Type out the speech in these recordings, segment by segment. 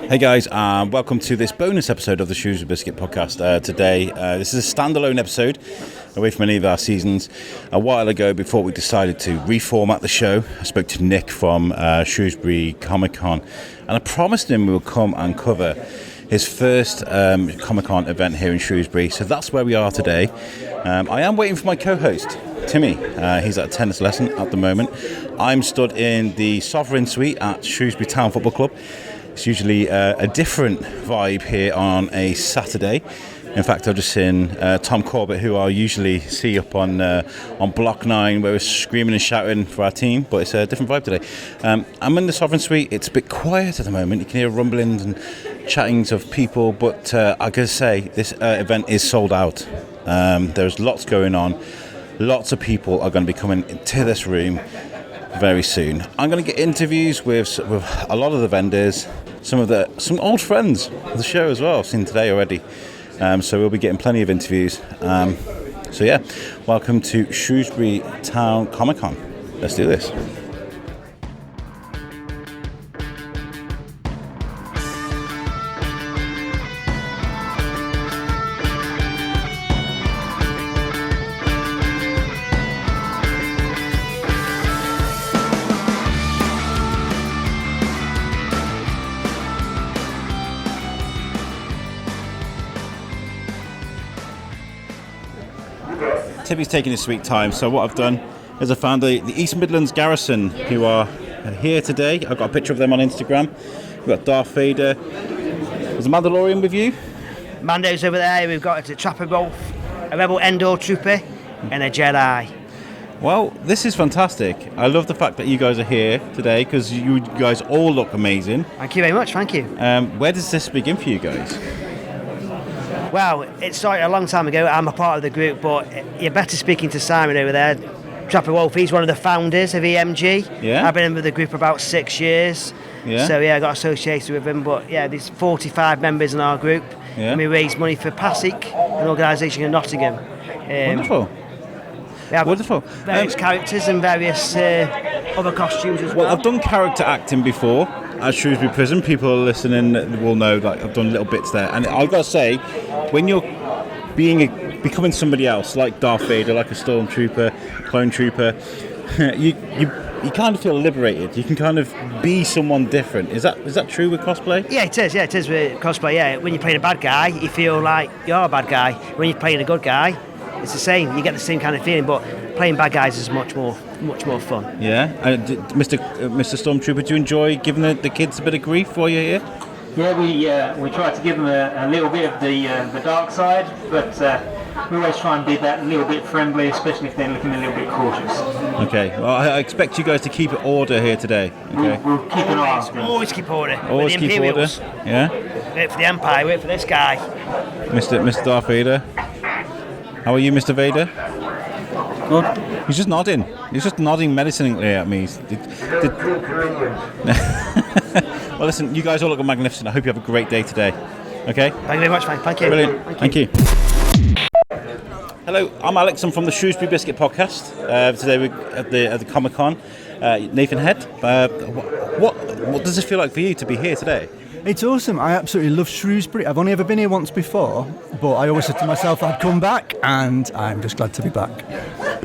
Hey guys, welcome to this bonus episode of the Shrewsbury Biscuit podcast. Today, this is a standalone episode away from any of our seasons. A while ago, before we decided to reformat the show, I spoke to Nick from Shrewsbury Comic Con, and I promised him we would come and cover his first Comic Con event here in Shrewsbury. So that's where we are today. I am waiting for my co-host, Timmy. He's at a tennis lesson at the moment. I'm stood in the Sovereign Suite at Shrewsbury Town Football Club. It's usually a different vibe here on a Saturday. In fact, I've just seen Tom Corbett, who I usually see up on Block 9, where we're screaming and shouting for our team, but it's a different vibe today. I'm in the Sovereign Suite. It's a bit quiet at the moment. You can hear rumblings and chattings of people, but I gotta say, this event is sold out. There's lots going on. Lots of people are going to be coming to this room very soon. I'm going to get interviews with a lot of the vendors, some old friends of the show as well, I've seen today already. So we'll be getting plenty of interviews. So yeah, welcome to Shrewsbury Town Comic Con. Let's do this. Timmy's taking his sweet time, so what I've done is I found the East Midlands Garrison, who are here today. I've got a picture of them on Instagram. We've got Darth Vader. There's a Mandalorian with you. Mando's over there. We've got a Trapper Wolf, a Rebel Endor Trooper, and a Jedi. Well, this is fantastic. I love the fact that you guys are here today because you guys all look amazing. Thank you very much, thank you. Where does this begin for you guys? Well, it started a long time ago. I'm a part of the group, but you're better speaking to Simon over there. Trapper Wolf, he's one of the founders of EMG. Yeah. I've been in with the group about 6 years. Yeah. So yeah, I got associated with him. But yeah, there's 45 members in our group. Yeah. And we raise money for PASIC, an organisation in Nottingham. Wonderful. We have Wonderful. various characters and various other costumes as well. Well, I've done character acting before at Shrewsbury Prison. People listening will know that I've done little bits there. And I've got to say, when you're becoming somebody else, like Darth Vader, like a stormtrooper, clone trooper, you kind of feel liberated. You can kind of be someone different. Is that true with cosplay? Yeah, it is. Yeah, it is with cosplay. Yeah, when you're playing a bad guy, you feel like you're a bad guy. When you're playing a good guy, it's the same. You get the same kind of feeling, but playing bad guys is much more fun. Yeah. Mr. Stormtrooper, do you enjoy giving the kids a bit of grief while you're here? Yeah, we try to give them a little bit of the dark side, but we always try and be that little bit friendly, especially if they're looking a little bit cautious. Okay. Well, I expect you guys to keep order here today. Okay. We'll keep an eye on things. Always keep order. Always with the keep order. Imperials. Yeah. Wait for the Empire. Wait for this guy. Mr. Darth Vader. How are you, Mr. Vader? Good. He's just nodding. He's just nodding menacingly at me. Well, listen, you guys all look magnificent. I hope you have a great day today. Okay? Thank you very much, Frank. Thank you. Brilliant. Thank you. Hello, I'm Alex. I'm from the Shrewsbury Biscuit podcast. Today we're at the Comic Con. Nathan Head. What does it feel like for you to be here today? It's awesome. I absolutely love Shrewsbury. I've only ever been here once before, but I always said to myself I'd come back, and I'm just glad to be back.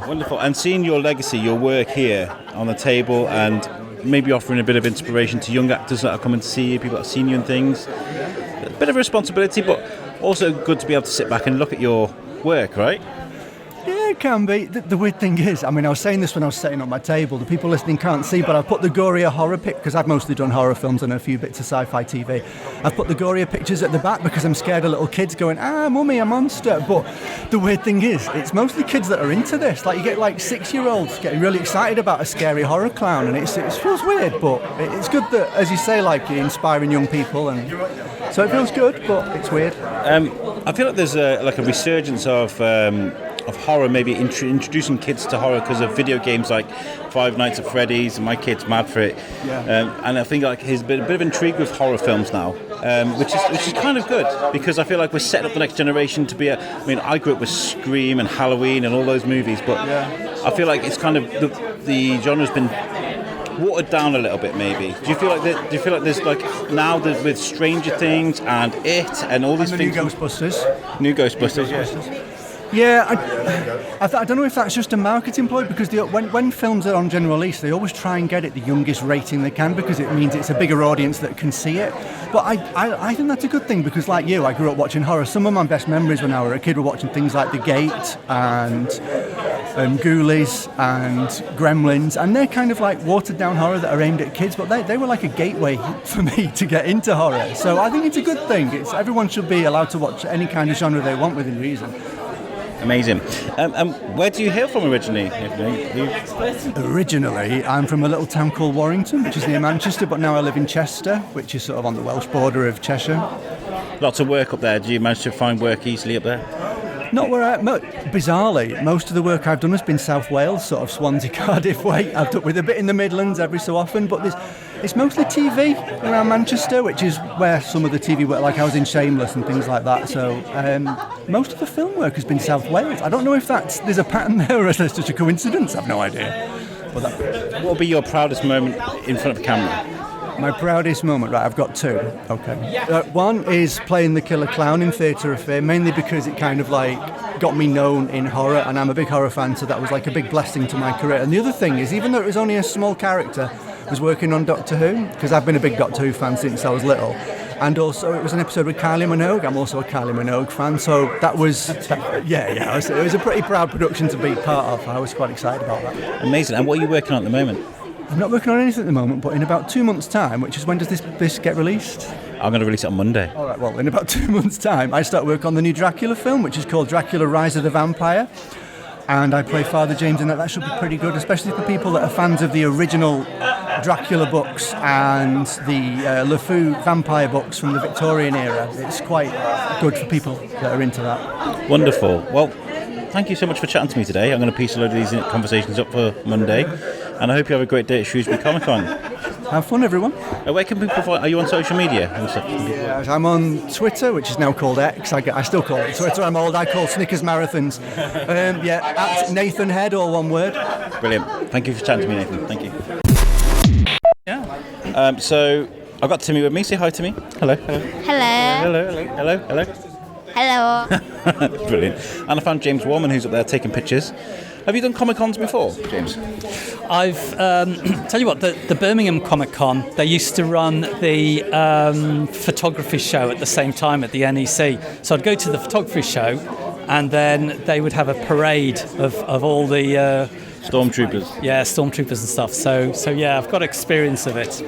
Wonderful. And seeing your legacy, your work here on the table, and maybe offering a bit of inspiration to young actors that are coming to see you, people that have seen you and things. A bit of a responsibility, but also good to be able to sit back and look at your work, right? Yeah, it can be. The weird thing is, I mean, I was saying this when I was setting up my table. The people listening can't see, but I've put the gorier horror pic, because I've mostly done horror films and a few bits of sci-fi TV. I've put the gorier pictures at the back because I'm scared of little kids going, mummy, a monster. But the weird thing is, it's mostly kids that are into this. Like, you get like 6-year-olds getting really excited about a scary horror clown, and it feels weird, but it's good that, as you say, like, you're inspiring young people, and so it feels good, but it's weird. I feel like there's a resurgence of horror, maybe introducing kids to horror because of video games like Five Nights at Freddy's, and my kid's mad for it. Yeah. And I think like he's a bit of intrigue with horror films now, which is kind of good, because I feel like we're setting up the next generation to be I grew up with Scream and Halloween and all those movies, but I feel like it's kind of the genre's been watered down a little bit, maybe? Do you feel like there's like now with Stranger Things and It and all these And the things? new Ghostbusters. New Ghostbusters. Yeah, I don't know if that's just a marketing ploy, because when films are on general release, they always try and get it the youngest rating they can, because it means it's a bigger audience that can see it. But I think that's a good thing, because like you, I grew up watching horror. Some of my best memories when I was a kid were watching things like The Gate and Ghoulies and Gremlins, and they're kind of like watered down horror that are aimed at kids, but they were like a gateway for me to get into horror. So I think it's a good thing. Everyone should be allowed to watch any kind of genre they want within reason. Amazing. Where do you hail from originally? Originally, I'm from a little town called Warrington, which is near Manchester, but now I live in Chester, which is sort of on the Welsh border of Cheshire. Lots of work up there. Do you manage to find work easily up there? Not where bizarrely, most of the work I've done has been South Wales, sort of Swansea, Cardiff way. I've done with a bit in the Midlands every so often, but it's mostly TV around Manchester, which is where some of the TV work, like I was in Shameless and things like that. So most of the film work has been South Wales. I don't know if there's a pattern there or if it's just a coincidence. I've no idea. What will be your proudest moment in front of the camera? My proudest moment, right, I've got two. Okay. One is playing the killer clown in Theatre of Fear, mainly because it kind of like got me known in horror, and I'm a big horror fan, so that was like a big blessing to my career. And the other thing is, even though it was only a small character, I was working on Doctor Who, because I've been a big Doctor Who fan since I was little. And also it was an episode with Kylie Minogue. I'm also a Kylie Minogue fan, so that was, it was a pretty proud production to be part of. I was quite excited about that. Amazing. And what are you working on at the moment? I'm not working on anything at the moment, but in about 2 months' time, which is when does this get released? I'm going to release it on Monday. All right, well, in about 2 months' time, I start work on the new Dracula film, which is called Dracula Rise of the Vampire. And I play Father James in that. That should be pretty good, especially for people that are fans of the original Dracula books and the LeFou vampire books from the Victorian era. It's quite good for people that are into that. Wonderful. Well, thank you so much for chatting to me today. I'm going to piece a load of these conversations up for Monday. And I hope you have a great day at Shrewsbury Comic Con. Have fun, everyone. Where can people find? Are you on social media and stuff? Yeah, I'm on Twitter, which is now called X. I still call it Twitter. I'm old. I call Snickers marathons. At Nathan Head, all one word. Brilliant. Thank you for chatting to me, Nathan. Thank you. Yeah. So I've got Timmy with me. Say hi to me. Hello. Hello. Brilliant. And I found James Warman, who's up there taking pictures. Have you done Comic Cons before, James? I've tell you what, the Birmingham Comic Con, they used to run the photography show at the same time at the NEC. So I'd go to the photography show, and then they would have a parade of all the Stormtroopers. Yeah, stormtroopers and stuff. So yeah, I've got experience of it.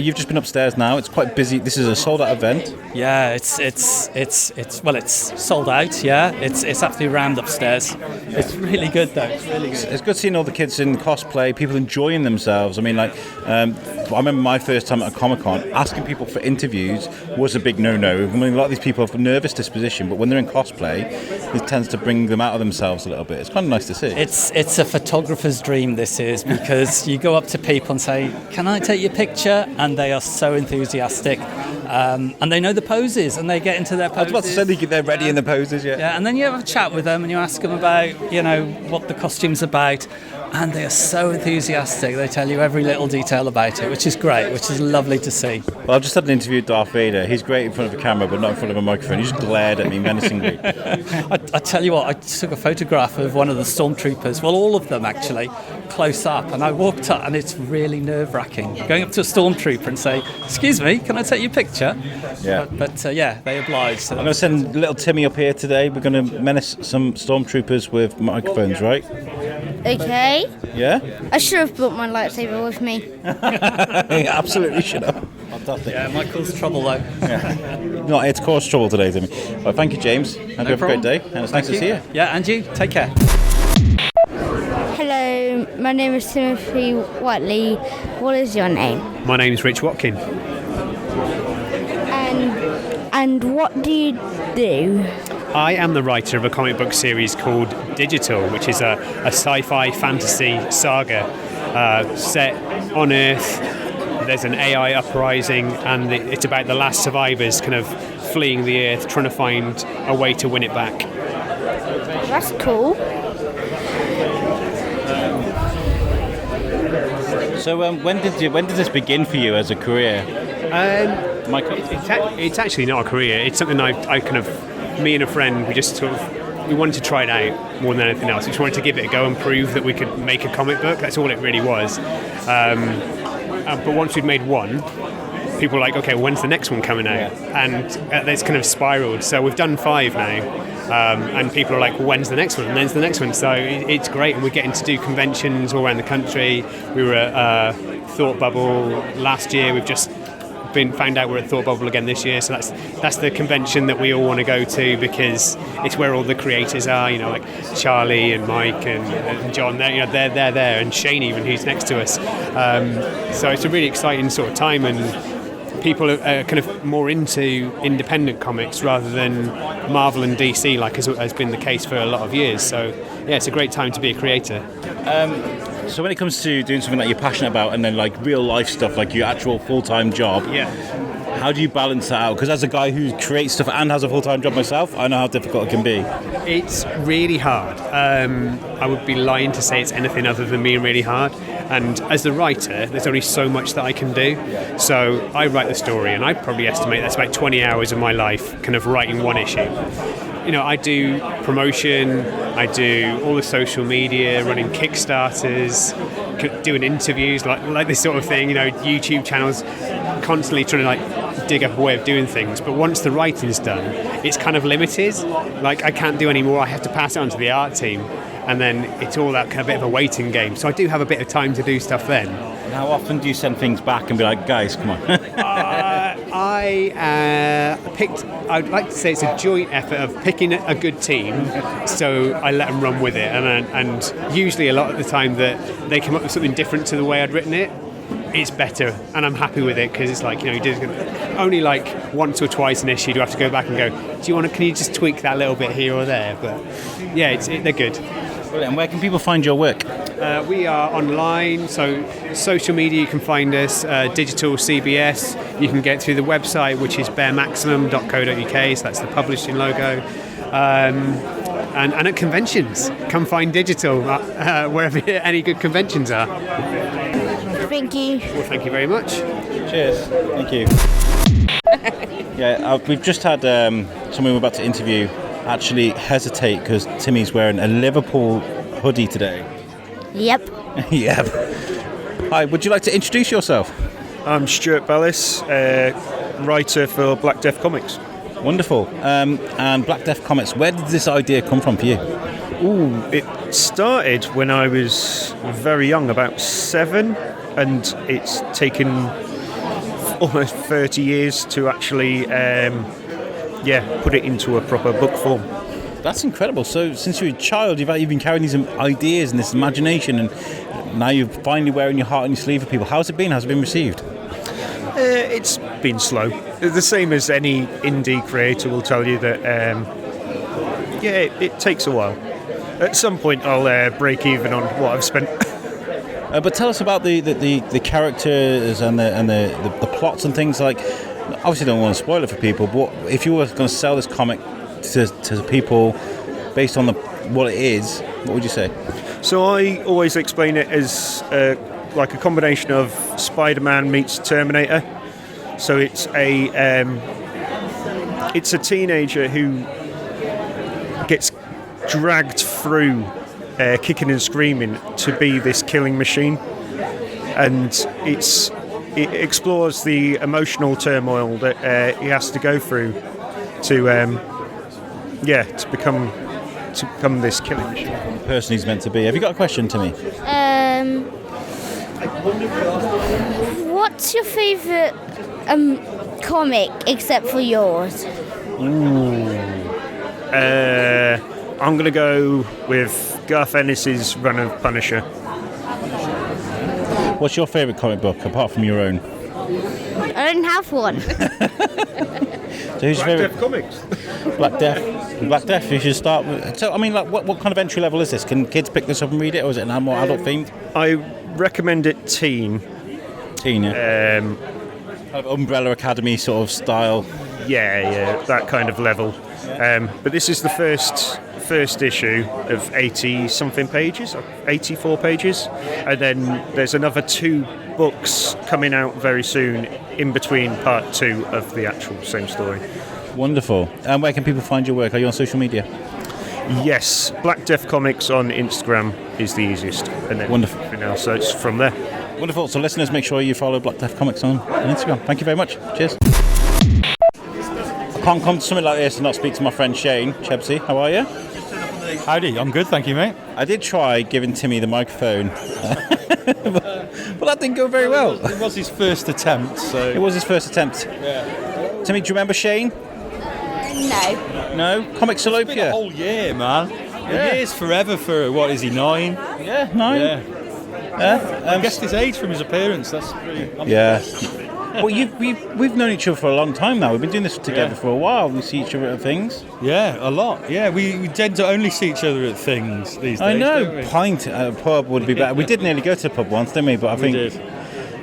You've just been upstairs now. It's quite busy. This is a sold-out event. Yeah, it's sold out. Yeah, it's absolutely rammed upstairs. It's really good though. It's really good. It's good seeing all the kids in cosplay, people enjoying themselves. I mean, like, I remember my first time at a Comic-Con, asking people for interviews was a big no-no. I mean, a lot of these people have a nervous disposition, but when they're in cosplay, it tends to bring them out of themselves a little bit. It's kind of nice to see. It's a photographer's dream, this is, because you go up to people and say, "Can I take your picture?" And they are so enthusiastic, and they know the poses, and they get into their poses. I was about to say they're ready in the poses, yeah. Yeah, and then you have a chat with them and you ask them about, what the costume's about, and they are so enthusiastic. They tell you every little detail about it, which is great, which is lovely to see. Well, I've just had an interview with Darth Vader. He's great in front of a camera, but not in front of a microphone. He just glared at me menacingly. I tell you what, I took a photograph of one of the stormtroopers, well, all of them actually, close up, and I walked up, and it's really nerve-wracking going up to a stormtrooper and say, "Excuse me, can I take your picture?" Yeah. But they obliged. So I'm going to send little Timmy up here today. We're going to menace some stormtroopers with microphones, right? Okay. Yeah? I should have brought my lightsaber with me. Absolutely should have. Fantastic. Yeah, it might cause trouble though. Not here to cause trouble today, Timmy. Well, thank you, James. Hope you have a great day, and it's nice to see you. Yeah, and you. Take care. Hello, my name is Timothy Whiteley. What is your name? My name is Rich Watkin. And what do you do? I am the writer of a comic book series called Digital, which is a sci-fi fantasy saga set on Earth. There's an AI uprising, and it's about the last survivors kind of fleeing the Earth, trying to find a way to win it back. That's cool. So when did this begin for you as a career? It's actually not a career. It's something I kind of, me and a friend, we wanted to try it out more than anything else. We just wanted to give it a go and prove that we could make a comic book. That's all it really was. But once we'd made one, people were like, okay, when's the next one coming out? And it's kind of spiraled. So we've done 5 now. And people are like, well, when's the next one? And when's the next one? So it's great. And we're getting to do conventions all around the country. We were at Thought Bubble last year. We've just found out we're at Thought Bubble again this year. So that's the convention that we all want to go to, because it's where all the creators are, like Charlie and Mike and John. They're there, and Shane even, who's next to us. So it's a really exciting sort of time, and people are kind of more into independent comics rather than Marvel and DC, like has been the case for a lot of years. So yeah, it's a great time to be a creator. So when it comes to doing something that you're passionate about and then like real life stuff, like your actual full-time job, how do you balance that out? Because as a guy who creates stuff and has a full-time job myself, I know how difficult it can be. It's really hard. I would be lying to say it's anything other than being really hard. And as the writer, there's only so much that I can do. So I write the story, and I probably estimate that's about 20 hours of my life kind of writing one issue. I do promotion, I do all the social media, running Kickstarters, doing interviews, like this sort of thing, YouTube channels, constantly trying to like dig up a way of doing things. But once the writing's done, it's kind of limited. Like I can't do any more, I have to pass it on to the art team. And then it's all that kind of bit of a waiting game. So I do have a bit of time to do stuff then. And how often do you send things back and be like, guys, come on? I'd like to say it's a joint effort of picking a good team, so I let them run with it. And usually a lot of the time that they come up with something different to the way I'd written it, it's better, and I'm happy with it, because it's like, you did only like once or twice an issue do I have to go back and go, can you just tweak that little bit here or there? But yeah, they're good. And where can people find your work? We are online, so social media you can find us, digital CBS. You can get through the website, which is bearmaximum.co.uk, so that's the publishing logo. And at conventions, come find digital wherever any good conventions are. Thank you. Well, thank you very much. Cheers. Thank you. We've just had someone we're about to interview actually hesitate because Timmy's wearing a Liverpool hoodie today. Yep. Yep. Hi, would you like to introduce yourself? I'm Stewart, Bellis, writer for Black Death Comics. Wonderful. And Black Death Comics, where did this idea come from for you? It started when I was very young, about 7, and it's taken almost 30 years to actually put it into a proper book form. That's incredible. So since you were a child, you've been carrying these ideas and this imagination, and now you're finally wearing your heart on your sleeve for people. How's it been? How's it been received? It's been slow. The same as any indie creator will tell you that, it takes a while. At some point I'll break even on what I've spent. But tell us about the characters and the plots and things. Like, obviously don't want to spoil it for people, but if you were going to sell this comic to people based on what it is, what would you say? So I always explain it as like a combination of Spider-Man meets Terminator. So it's a teenager who gets dragged through kicking and screaming to be this killing machine, and it explores the emotional turmoil that he has to go through to become this killing machine. The person he's meant to be. Have you got a question to me? What's your favourite comic except for yours? I'm going to go with Garth Ennis's run of Punisher. What's your favourite comic book apart from your own? I don't have one. So who's your favourite? Death Comics. Black Death. You should start with. So I mean, like, what kind of entry level is this? Can kids pick this up and read it, or is it more adult themed? I recommend it teen. Teen, yeah. Kind of Umbrella Academy sort of style. Yeah, that kind of level. But this is the first issue of 80-something pages, 84 pages, and then there's another 2 books coming out very soon in between part 2 of the actual same story. Wonderful. And where can people find your work? Are you on social media? Yes, Black Death Comics on Instagram is the easiest, and then Wonderful. everything else, so it's from there. Wonderful. So listeners, make sure you follow Black Death Comics on Instagram. Thank you very much. Cheers. I can't come to something like this and not speak to my friend Shane. Chebsey, how are you? Howdy, I'm good, thank you, mate. I did try giving Timmy the microphone, but that didn't go very well. It was his first attempt, so... It was his first attempt. Yeah. Timmy, do you remember Shane? No. No? Comic It's been a Salopia? whole year, man. Yeah. A year's forever for, what is he, 9? Yeah, 9. Yeah. I guessed his age from his appearance, that's pretty... Yeah. Well, we've known each other for a long time now. We've been doing this together for a while. We see each other at things. Yeah, a lot. Yeah, we tend to only see each other at things these days. I know. Don't we? Pint at a pub would be better. We did nearly go to a pub once, didn't we? But I think did.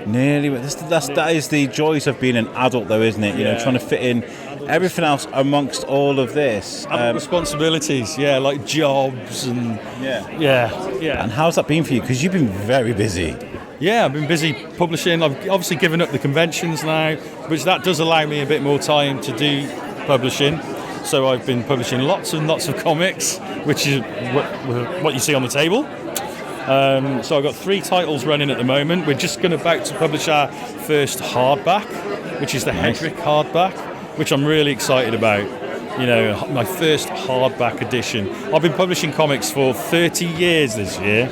nearly. That is the joys of being an adult, though, isn't it? You know, trying to fit in everything else amongst all of this. Adult responsibilities, like jobs and... Yeah. And how's that been for you? Because you've been very busy. Yeah, I've been busy publishing. I've obviously given up the conventions now, which that does allow me a bit more time to do publishing. So I've been publishing lots and lots of comics, which is what you see on the table. So I've got 3 titles running at the moment. We're just about to publish our first hardback, which is the Hedrek hardback, which I'm really excited about. You know, my first hardback edition. I've been publishing comics for 30 years this year,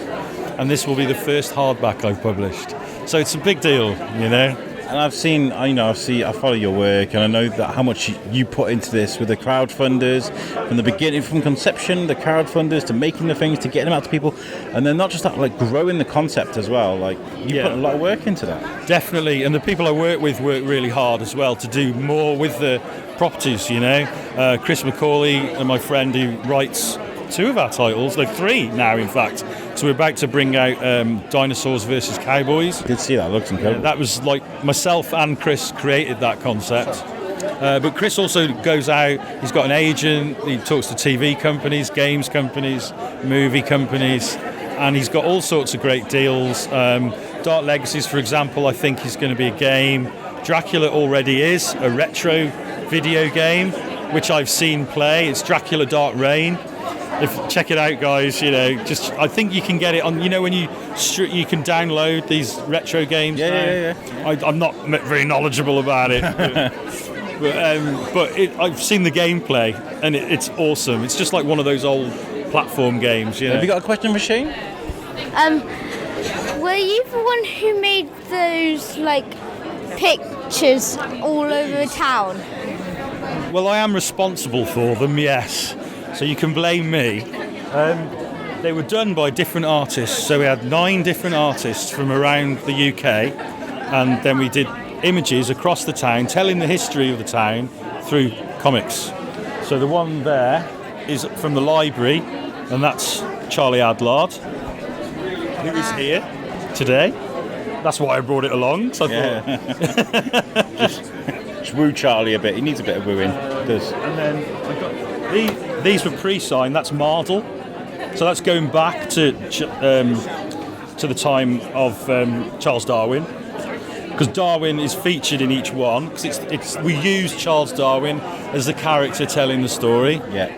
and this will be the first hardback I've published. So it's a big deal, you know. And I've seen, I follow your work, and I know that how much you put into this with the crowdfunders from the beginning, from conception, the crowdfunders to making the things, to getting them out to people, and then not just that, like growing the concept as well. Like you put a lot of work into that. Definitely, and the people I work with work really hard as well to do more with the properties. You know, Chris McCauley and my friend who writes 2 of our titles, like 3 now, in fact. So we're about to bring out Dinosaurs versus Cowboys. I did see that, it looks incredible. That was like myself and Chris created that concept. But Chris also goes out, he's got an agent, he talks to TV companies, games companies, movie companies, and he's got all sorts of great deals. Dark Legacies, for example, I think is going to be a game. Dracula already is a retro video game, which I've seen play. It's Dracula Dark Reign. Check it out, guys. You know, I think you can get it on. You know, when you can download these retro games. Yeah. I'm not very knowledgeable about it, but I've seen the gameplay, and it's awesome. It's just like one of those old platform games. You know? Have you got a question for Shane? Were you the one who made those pictures all over town? Well, I am responsible for them. Yes. So you can blame me. They were done by different artists. So we had 9 different artists from around the UK, and then we did images across the town, telling the history of the town through comics. So the one there is from the library, and that's Charlie Adlard, who is here today. That's why I brought it along. So I thought... just woo Charlie a bit. He needs a bit of wooing. And then I got these were pre-signed. That's Mardle, so that's going back to the time of Charles Darwin, because Darwin is featured in each one. Because we use Charles Darwin as the character telling the story. Yeah.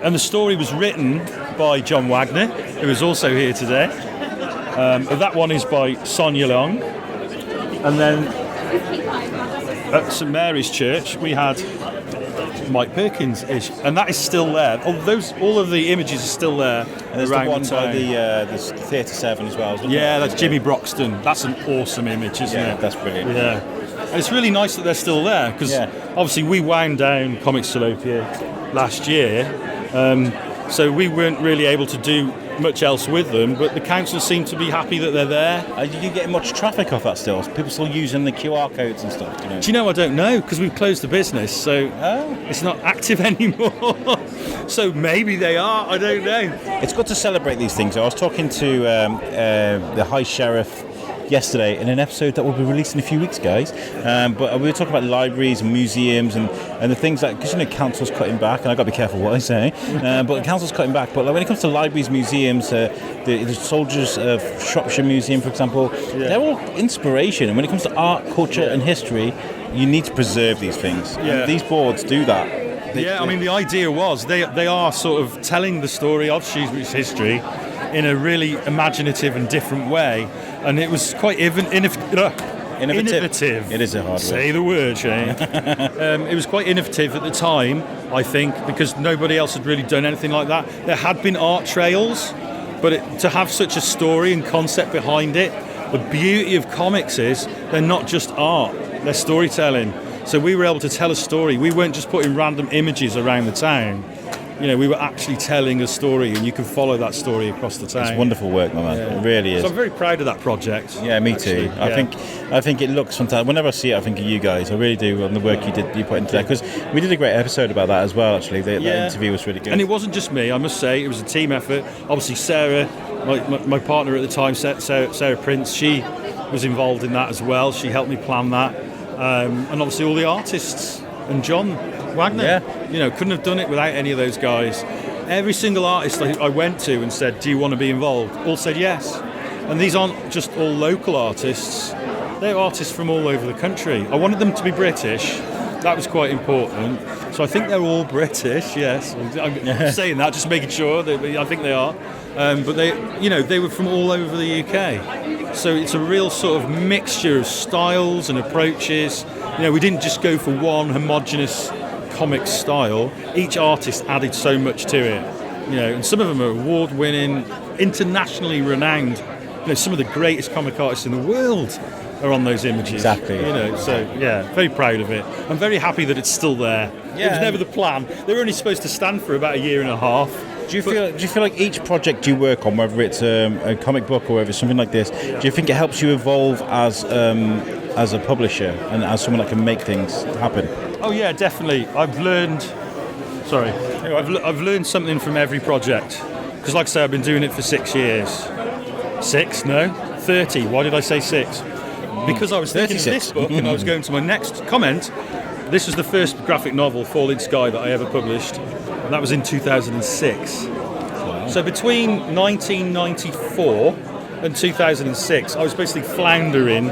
And the story was written by John Wagner, who is also here today. That one is by Sonia Long, and then at St Mary's Church we had Mike Perkins-ish, and that is still there. All of the images are still there. And there's the one by the Theatre 7 as well. Yeah, that's Jimmy Broxton. That's an awesome image, isn't it? That's brilliant. Yeah, and it's really nice that they're still there, because obviously we wound down Comic Salopia last year, so we weren't really able to do much else with them, but the council seem to be happy that they're there. Are you getting much traffic off that still? People still using the QR codes and stuff? Do you know, I don't know, because we've closed the business, so it's not active anymore. So maybe they are, I don't know. It's good to celebrate these things. I was talking to the High Sheriff yesterday in an episode that will be released in a few weeks, guys. But we were talking about libraries and museums and the things that, because council's cutting back, and I've got to be careful what I say, but the council's cutting back. But when it comes to libraries, museums, the Soldiers of Shropshire Museum, for example, they're all inspiration. And when it comes to art, culture and history, you need to preserve these things. Yeah. And these boards do that. I mean, the idea was they are sort of telling the story of Shrewsbury's history in a really imaginative and different way, and it was quite innovative. It is a hard word. Say the word, Shane. It was quite innovative at the time, I think, because nobody else had really done anything like that. There had been art trails, but to have such a story and concept behind it, the beauty of comics is they're not just art, they're storytelling. So we were able to tell a story. We weren't just putting random images around the town. We were actually telling a story, and you can follow that story across the town. It's wonderful work, my man. Yeah. It really is. So I'm very proud of that project. Yeah, me too. I think it looks fantastic. Whenever I see it, I think of you guys. I really do, on the work you put into that. Because we did a great episode about that as well, actually. That interview was really good. And it wasn't just me, I must say. It was a team effort. Obviously, Sarah, my partner at the time, Sarah Prince, she was involved in that as well. She helped me plan that. And obviously all the artists. And John Wagner. Couldn't have done it without any of those guys. Every single artist I went to and said, do you want to be involved? All said yes. And these aren't just all local artists. They're artists from all over the country. I wanted them to be British. That was quite important. So I think they're all British, yes. I'm saying that, just making sure. I think they are. But they were from all over the UK. So it's a real sort of mixture of styles and approaches. We didn't just go for one homogenous comic style. Each artist added so much to it. And some of them are award-winning, internationally renowned. Some of the greatest comic artists in the world are on those images. Exactly. Very proud of it. I'm very happy that it's still there. It was never the plan. They were only supposed to stand for about a year and a half. Do you feel like each project you work on, whether it's a comic book or whether it's something like this, do you think it helps you evolve as a publisher and as someone that can make things happen? Oh yeah, definitely. I've learned something from every project. Because like I say, I've been doing it for 6 years. 6? No, 30. Why did I say 6? Because I was thinking of this book and I was going to my next comment. This was the first graphic novel, Falling Sky, that I ever published. And that was in 2006. Wow. So between 1994 and 2006, I was basically floundering,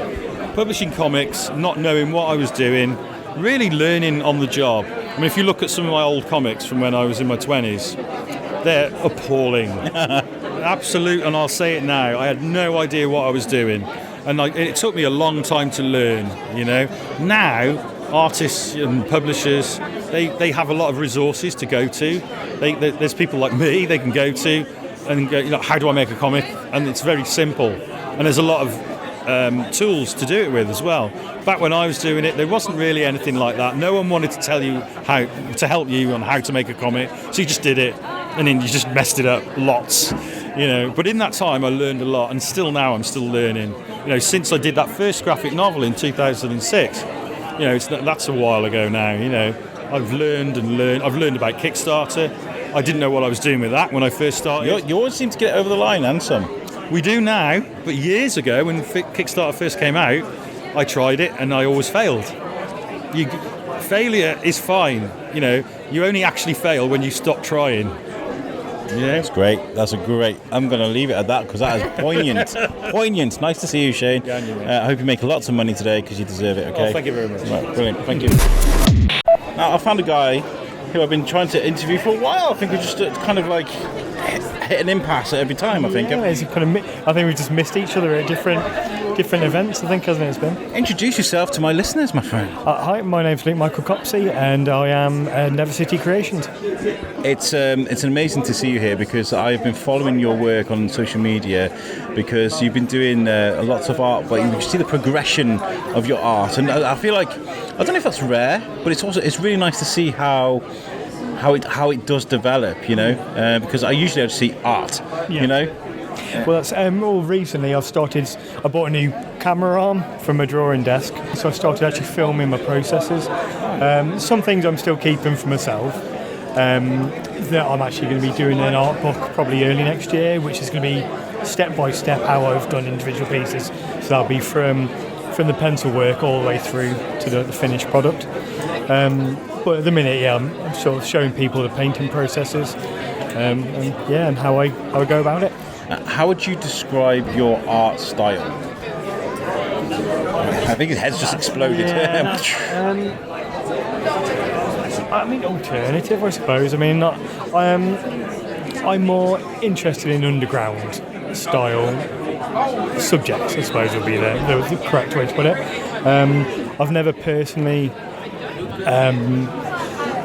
publishing comics, not knowing what I was doing, really learning on the job. I mean, if you look at some of my old comics from when I was in my 20s, they're appalling. Absolute, and I'll say it now, I had no idea what I was doing. And it took me a long time to learn, Now, artists and publishers, they have a lot of resources to go to. There's people like me they can go to and go, how do I make a comic? And it's very simple. And there's a lot of tools to do it with as well. Back when I was doing it, there wasn't really anything like that. No one wanted to tell you how to help you on how to make a comic, so you just did it, and then you just messed it up lots. But in that time I learned a lot, and still now I'm still learning. Since I did that first graphic novel in 2006, that's a while ago now. I've learned and learned. I've learned about Kickstarter. I didn't know what I was doing with that when I first started. You always seem to get it over the line, and some. We do now, but years ago when Kickstarter first came out, I tried it and I always failed. Failure is fine. You only actually fail when you stop trying. Yeah, that's great. I'm going to leave it at that because that is poignant. Poignant. Nice to see you, Shane. I hope you make lots of money today because you deserve it. Okay. Oh, thank you very much. Right, brilliant. Thank you. Now I found a guy who I've been trying to interview for a while. I think we just kind of like hit an impasse every time. I think we just missed each other at different events. I think, hasn't it? It's been. Introduce yourself to my listeners, my friend. Hi, my name's Luke Michael Copsey, and I am Never City Creations. It's amazing to see you here because I've been following your work on social media because you've been doing lots of art, but you can see the progression of your art, and I feel like I don't know if that's rare, but it's really nice to see how it does develop, because I usually just see art, Well, that's more recently I bought a new camera arm from a drawing desk, so I started actually filming my processes. Some things I'm still keeping for myself. That I'm actually going to be doing an art book probably early next year, which is going to be step by step how I've done individual pieces. So that'll be from the pencil work all the way through to the finished product. But at the minute, I'm sort of showing people the painting processes, and how I go about it. How would you describe your art style? I think his head's just exploded. I mean, alternative, I suppose. I mean, I'm more interested in underground style subjects, I suppose would be the correct way to put it. I've never personally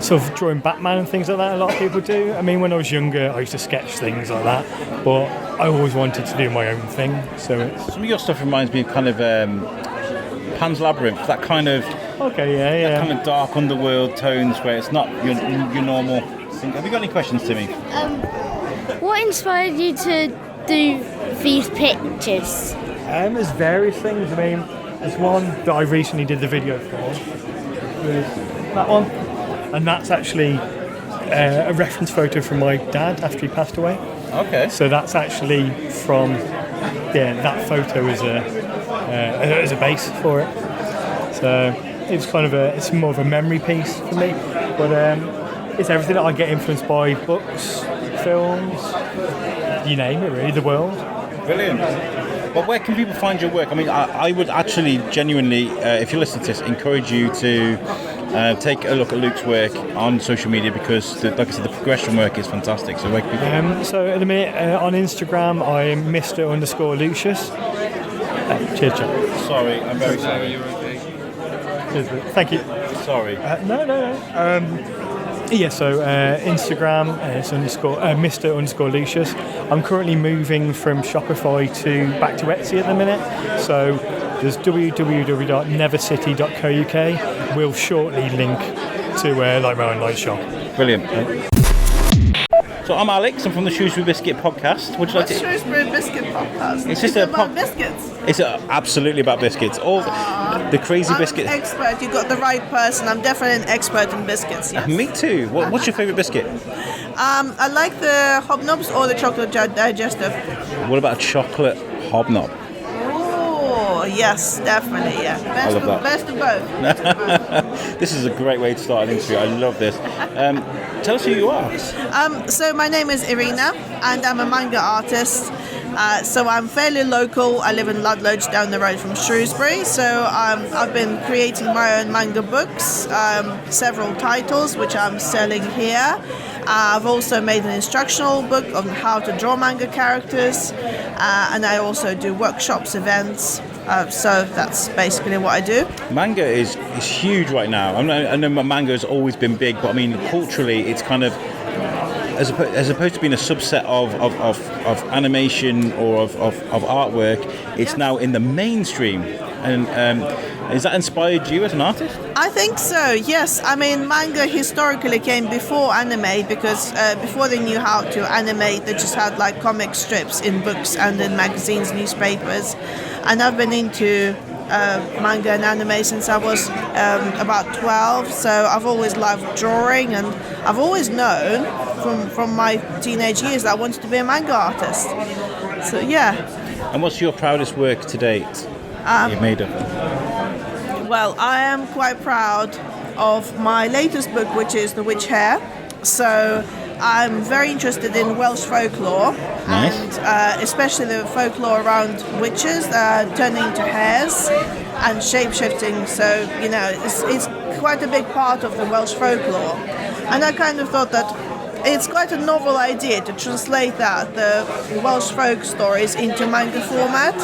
sort of drawing Batman and things like that. A lot of people do. I mean, when I was younger, I used to sketch things like that, but I always wanted to do my own thing. So some of your stuff reminds me of kind of Pan's Labyrinth, that kind of that kind of dark underworld tones where it's not your normal thing. Have you got any questions, Timmy? What inspired you to do these pictures? There's various things. I mean, there's one that I recently did the video for. There's that one, and that's actually a reference photo from my dad after he passed away. Okay. So that's actually from that photo as a base for it. So it's kind of it's more of a memory piece for me. But it's everything that I get influenced by: books, films, you name it, really, the world. Brilliant. Well, where can people find your work? I mean, I would actually genuinely, if you listen to this, encourage you to take a look at Luke's work on social media because, like I said, the progression work is fantastic. So where can people... So at the minute, on Instagram, I'm Mr._Lucius. Cheers, Jack. Sorry, I'm very sorry. Thank you. Sorry. No. So Instagram is Mr._Lucius. I'm currently moving from Shopify back to Etsy at the minute. So there's www.nevercity.co.uk. We'll shortly link to my online shop. Brilliant. So I'm Alex. I'm from the Shrewsbury Biscuit podcast. Would you like to? Shrewsbury Biscuit podcast. It's just about biscuits. It's absolutely about biscuits. All the crazy biscuit. I'm an expert. You got the right person. I'm definitely an expert in biscuits. Yes. Me too. What's your favourite biscuit? I like the hobnobs or the chocolate digestive. What about a chocolate hobnob? Oh yes, definitely. Yeah. Best of both. This is a great way to start an interview. I love this. Tell us who you are. So my name is Irina, and I'm a manga artist. So I'm fairly local. I live in Ludlow, down the road from Shrewsbury. So I've been creating my own manga books, several titles which I'm selling here. I've also made an instructional book on how to draw manga characters, and I also do workshops, events. So that's basically what I do. Manga is huge right now. I know manga has always been big, but I mean culturally, it's kind of as opposed to being a subset of animation or of artwork, it's now in the mainstream. And has that inspired you as an artist? I think so, yes. I mean, manga historically came before anime because before they knew how to animate, they just had like comic strips in books and in magazines, newspapers. And I've been into manga and anime since I was about 12, so I've always loved drawing, and I've always known from my teenage years that I wanted to be a manga artist. So yeah. And what's your proudest work to date you've made of it? Well, I am quite proud of my latest book, which is The Witch Hare. So I'm very interested in Welsh folklore, nice. And especially the folklore around witches turning into hares and shape-shifting. So, you know, it's quite a big part of the Welsh folklore. And I kind of thought that it's quite a novel idea to translate the Welsh folk stories into manga format.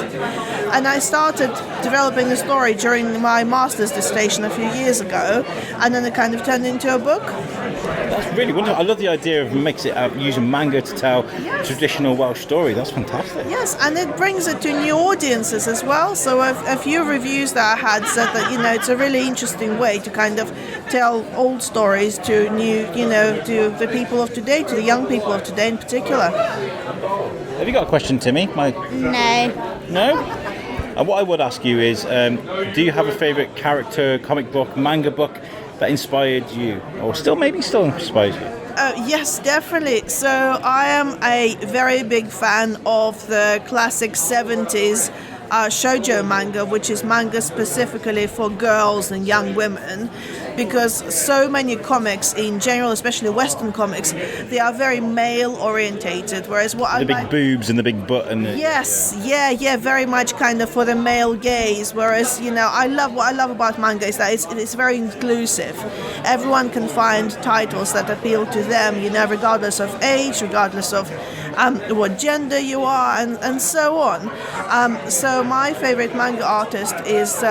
And I started developing the story during my master's dissertation a few years ago, and then it kind of turned into a book. That's really wonderful. I love the idea of using manga to tell traditional Welsh story. That's fantastic. Yes, and it brings it to new audiences as well. So a few reviews that I had said that, you know, it's a really interesting way to kind of tell old stories to new, you know, to the people of today, to the young people of today in particular. Have you got a question, Timmy? No? And what I would ask you is, do you have a favourite character, comic book, manga book that inspired you, or still inspires you? Yes, definitely. So I am a very big fan of the classic 70s shoujo manga, which is manga specifically for girls and young women, because so many comics in general, especially Western comics, they are very male orientated, whereas what The big boobs and the big butt and Yes, yeah, very much kind of for the male gaze. Whereas, what I love about manga is that it's very inclusive. Everyone can find titles that appeal to them, regardless of age, regardless of what gender you are, and so on. So my favorite manga artist is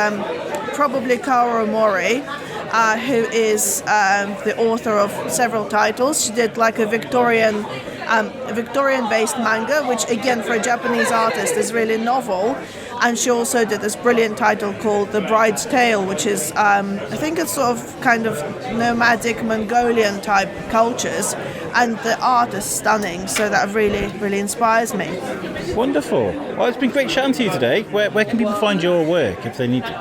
probably Kaoru Mori, who is the author of several titles. She did like a Victorian-based manga, which again for a Japanese artist is really novel. And she also did this brilliant title called The Bride's Tale, which is, I think it's sort of kind of nomadic Mongolian type cultures. And the art is stunning, so that really, really inspires me. Wonderful. Well, it's been great chatting to you today. Where can people find your work if they need to?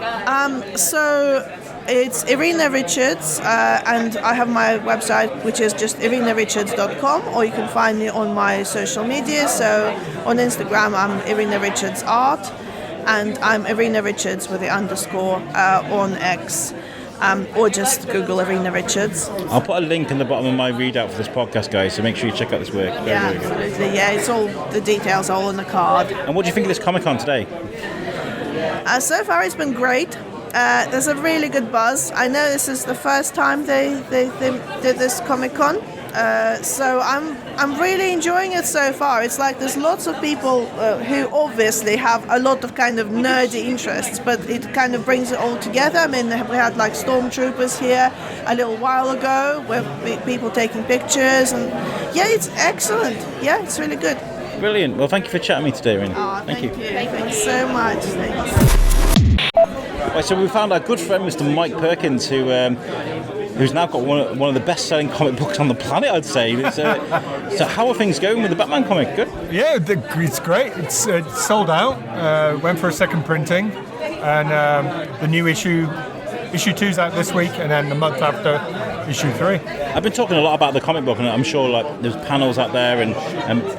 So it's Irina Richards, and I have my website, which is just irinarichards.com, or you can find me on my social media. So on Instagram, I'm Irina Richards Art, and I'm Irina Richards with the underscore on X. Or just Google Irina Richards. I'll put a link in the bottom of my readout for this podcast, guys, so make sure you check out this work. Very good. Absolutely. Yeah, it's all the details are all on the card. And what do you think of this Comic Con today? So far, it's been great. There's a really good buzz. I know this is the first time they did this Comic Con, so I'm really enjoying it so far. It's like there's lots of people who obviously have a lot of kind of nerdy interests, but it kind of brings it all together. I mean, we had like stormtroopers here a little while ago with people taking pictures, and yeah, it's excellent. Yeah, it's really good. Brilliant. Well, thank you for chatting with me today, Irina. Oh, thank you. Thank Thanks so much. Thanks. Right, so we found our good friend, Mr. Mike Perkins, who's now got one of the best-selling comic books on the planet, I'd say. So how are things going with the Batman comic? Good? Yeah, it's great. It's sold out. Went for a second printing, and the new issue 2's out this week, and then the month after, issue 3. I've been talking a lot about the comic book, and I'm sure there's panels out there and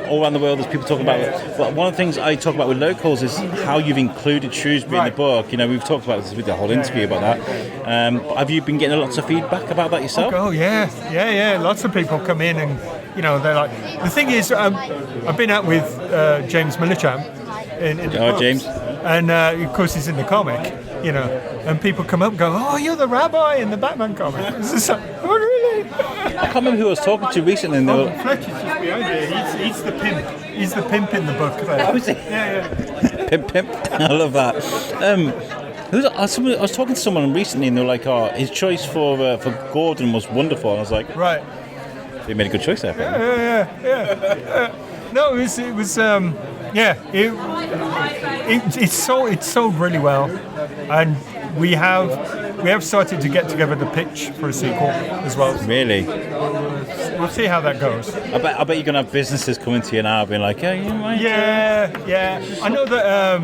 all around the world there's people talking about it. But one of the things I talk about with locals is how you've included Shrewsbury in the book. We've talked about this with the whole interview about that. Have you been getting lots of feedback about that yourself? Oh, yeah. Lots of people come in and, they're like... The thing is, I've been out with James Millichamp in the books, James. And, of course, he's in the comic. And people come up and go, "Oh, you're the rabbi in the Batman comic." It's like, oh, really? I can't remember who I was talking to recently. And Fletcher's just behind you. He's the pimp. He's the pimp in the book. There. Oh, is he? Yeah. Pimp. I love that. I was talking to someone recently, and they were like, "Oh, his choice for Gordon was wonderful." And I was like, "Right, they made a good choice there." Yeah. No, it was. It's sold really well, and we have started to get together the pitch for a sequel as well. Really? We'll see how that goes. I bet you're gonna have businesses coming to you now, being like, "Yeah, you might." Yeah. I know that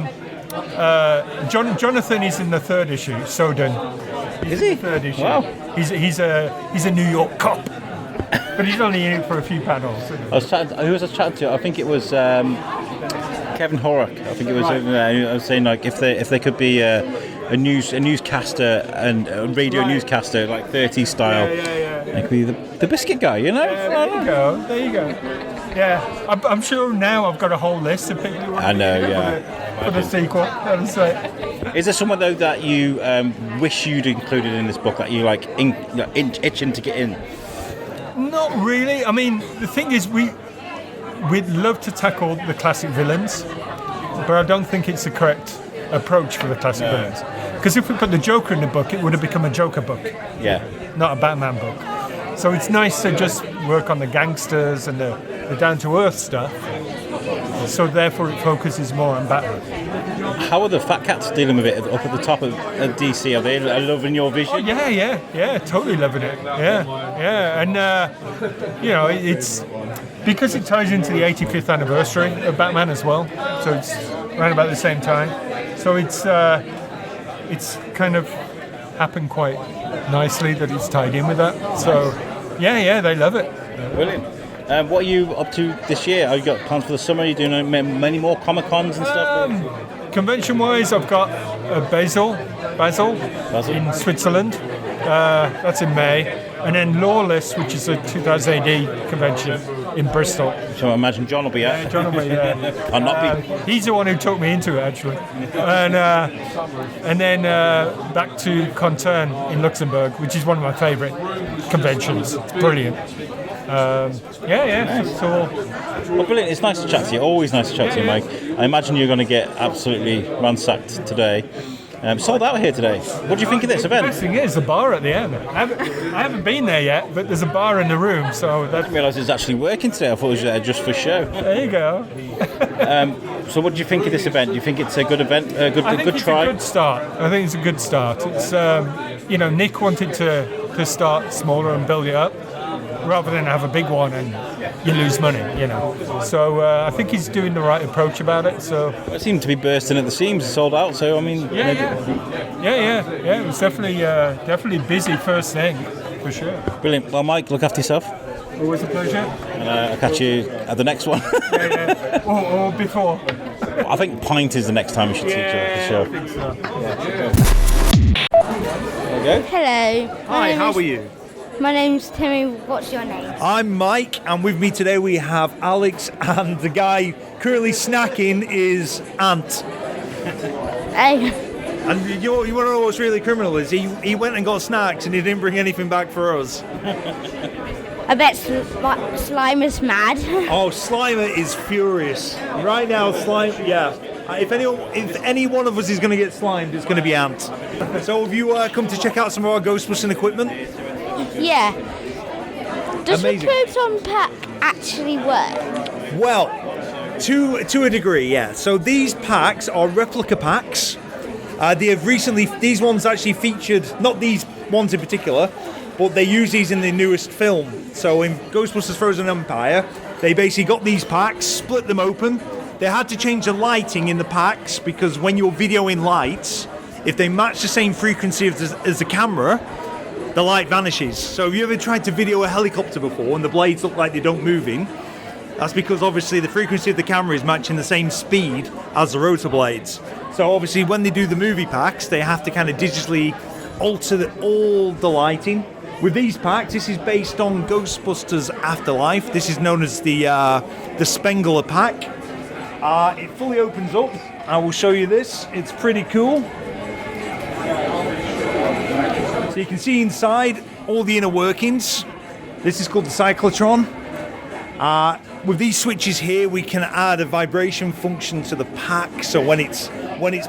Jonathan is in the 3rd issue. Soden. Is he? In the 3rd issue. Wow. He's a New York cop, but he's only in it for a few panels. Who was I chatting to? I think it was Kevin Horrock. I think it was. Right. I was saying like if there could be a newscaster and a radio newscaster like 30s style, it could be the biscuit guy. Yeah, there you go. Yeah, I'm sure now I've got a whole list of people. I know. For the sequel. That's right. Is there someone though that you wish you'd included in this book that you like itching to get in? Not really. I mean, the thing is, we'd love to tackle the classic villains, but I don't think it's the correct approach for the classic villains. Because if we put the Joker in the book, it would have become a Joker book. Yeah. Not a Batman book. So it's nice to just work on the gangsters and the down-to-earth stuff. So therefore it focuses more on Batman. How are the Fat Cats dealing with it up at the top of DC? Are they loving your vision? Oh, yeah, totally loving it. Yeah. And, it's because it ties into the 85th anniversary of Batman as well. So it's around about the same time. So it's kind of happened quite nicely that it's tied in with that. So, yeah, they love it. Brilliant. What are you up to this year? Have you got plans for the summer? Are you doing many more Comic Cons and stuff? Convention-wise, I've got Basel in Switzerland. That's in May. And then Lawless, which is a 2000 AD convention in Bristol. So I imagine John will be out. Yeah, John will be there. I'll not be. He's the one who took me into it, actually. And then back to Contern in Luxembourg, which is one of my favourite conventions. It's brilliant. Nice. So, well, brilliant. It's nice to chat to you. Always nice to chat to you, Mike. I imagine you're going to get absolutely ransacked today. Sold out here today. What do you think of this event? The best thing is the bar at the end. I haven't been there yet, but there's a bar in the room, so I didn't realise it was actually working today. I thought it was there just for show. There you go. So, what do you think of this event? Do you think it's a good event? A good try? I think it's a good start. It's Nick wanted to start smaller and build it up, rather than have a big one and you lose money, So I think he's doing the right approach about it. So it seemed to be bursting at the seams, sold out. So I mean, yeah. It was definitely busy first thing, for sure. Brilliant. Well, Mike, look after yourself. Always a pleasure. And I'll catch you at the next one. Or before. I think pint is the next time we should see each other for sure. I think so. There we go. Hello. Hi, how are you? My name's Timmy. What's your name? I'm Mike, and with me today we have Alex, and the guy currently snacking is Ant. Hey. And you want to know what's really criminal is he went and got snacks and he didn't bring anything back for us. I bet Slimer's mad. Oh, Slimer is furious. Right now, yeah. If any one of us is going to get slimed, it's going to be Ant. So have you come to check out some of our Ghostbusters equipment? Yeah. Does Amazing. the proton pack actually work? Well, to a degree, yeah. So these packs are replica packs. They have recently, these ones actually featured, not these ones in particular, but they use these in the newest film. So in Ghostbusters Frozen Empire, they basically got these packs, split them open. They had to change the lighting in the packs because when you're videoing lights, if they match the same frequency as the camera, the light vanishes. So have you ever tried to video a helicopter before and the blades look like they don't moving? That's because obviously the frequency of the camera is matching the same speed as the rotor blades. So obviously when they do the movie packs, they have to kind of digitally alter all the lighting. With these packs, this is based on Ghostbusters Afterlife. This is known as the Spengler pack. It fully opens up. I will show you this. It's pretty cool. So you can see inside all the inner workings. This is called the cyclotron. With these switches here, we can add a vibration function to the pack. So when it's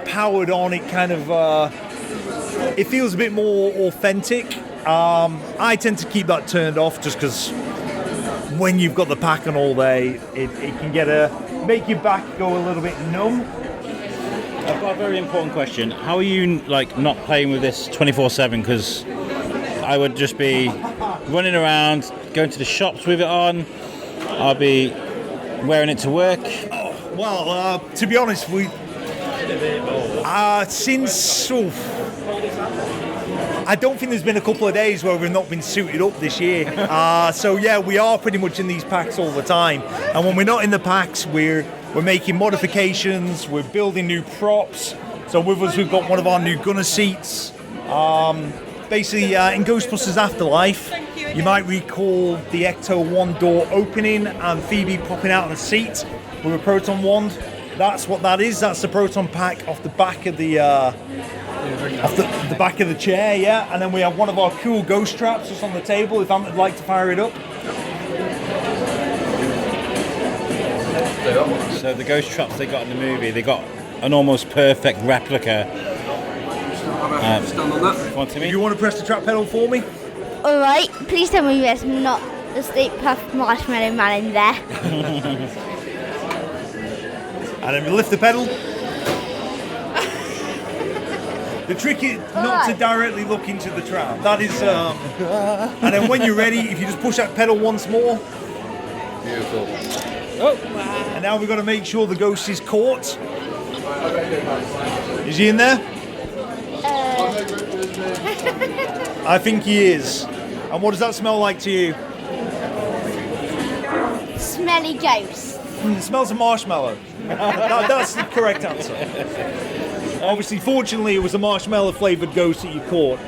powered on, it kind of it feels a bit more authentic. I tend to keep that turned off just because when you've got the pack on all day, it can make your back go a little bit numb. I've got a very important question. How are you not playing with this 24/7? Because I would just be running around, going to the shops with it on. I'll be wearing it to work. Well, to be honest, I don't think there's been a couple of days where we've not been suited up this year. So yeah, we are pretty much in these packs all the time. And when we're not in the packs, we're making modifications, we're building new props. So with us, we've got one of our new gunner seats. Basically, in Ghostbusters Afterlife, you might recall the Ecto 1 door opening and Phoebe popping out of the seat with a proton wand. That's what that is. That's the proton pack off the back of the back of the chair, yeah. And then we have one of our cool ghost traps just on the table. If Ant would like to fire it up. So the ghost traps they got in the movie, they got an almost perfect replica. You want to press the trap pedal for me? Alright, please tell me there's not the Stay Puft Marshmallow Man in there. And then we lift the pedal. The trick is not to directly look into the trap. That is, and then when you're ready, if you just push that pedal once more. Beautiful. Oh. And now we've got to make sure the ghost is caught. Is he in there? I think he is. And what does that smell like to you? smelly ghost. It smells of marshmallow. That's the correct answer. Obviously, fortunately, it was a marshmallow flavoured ghost that you caught.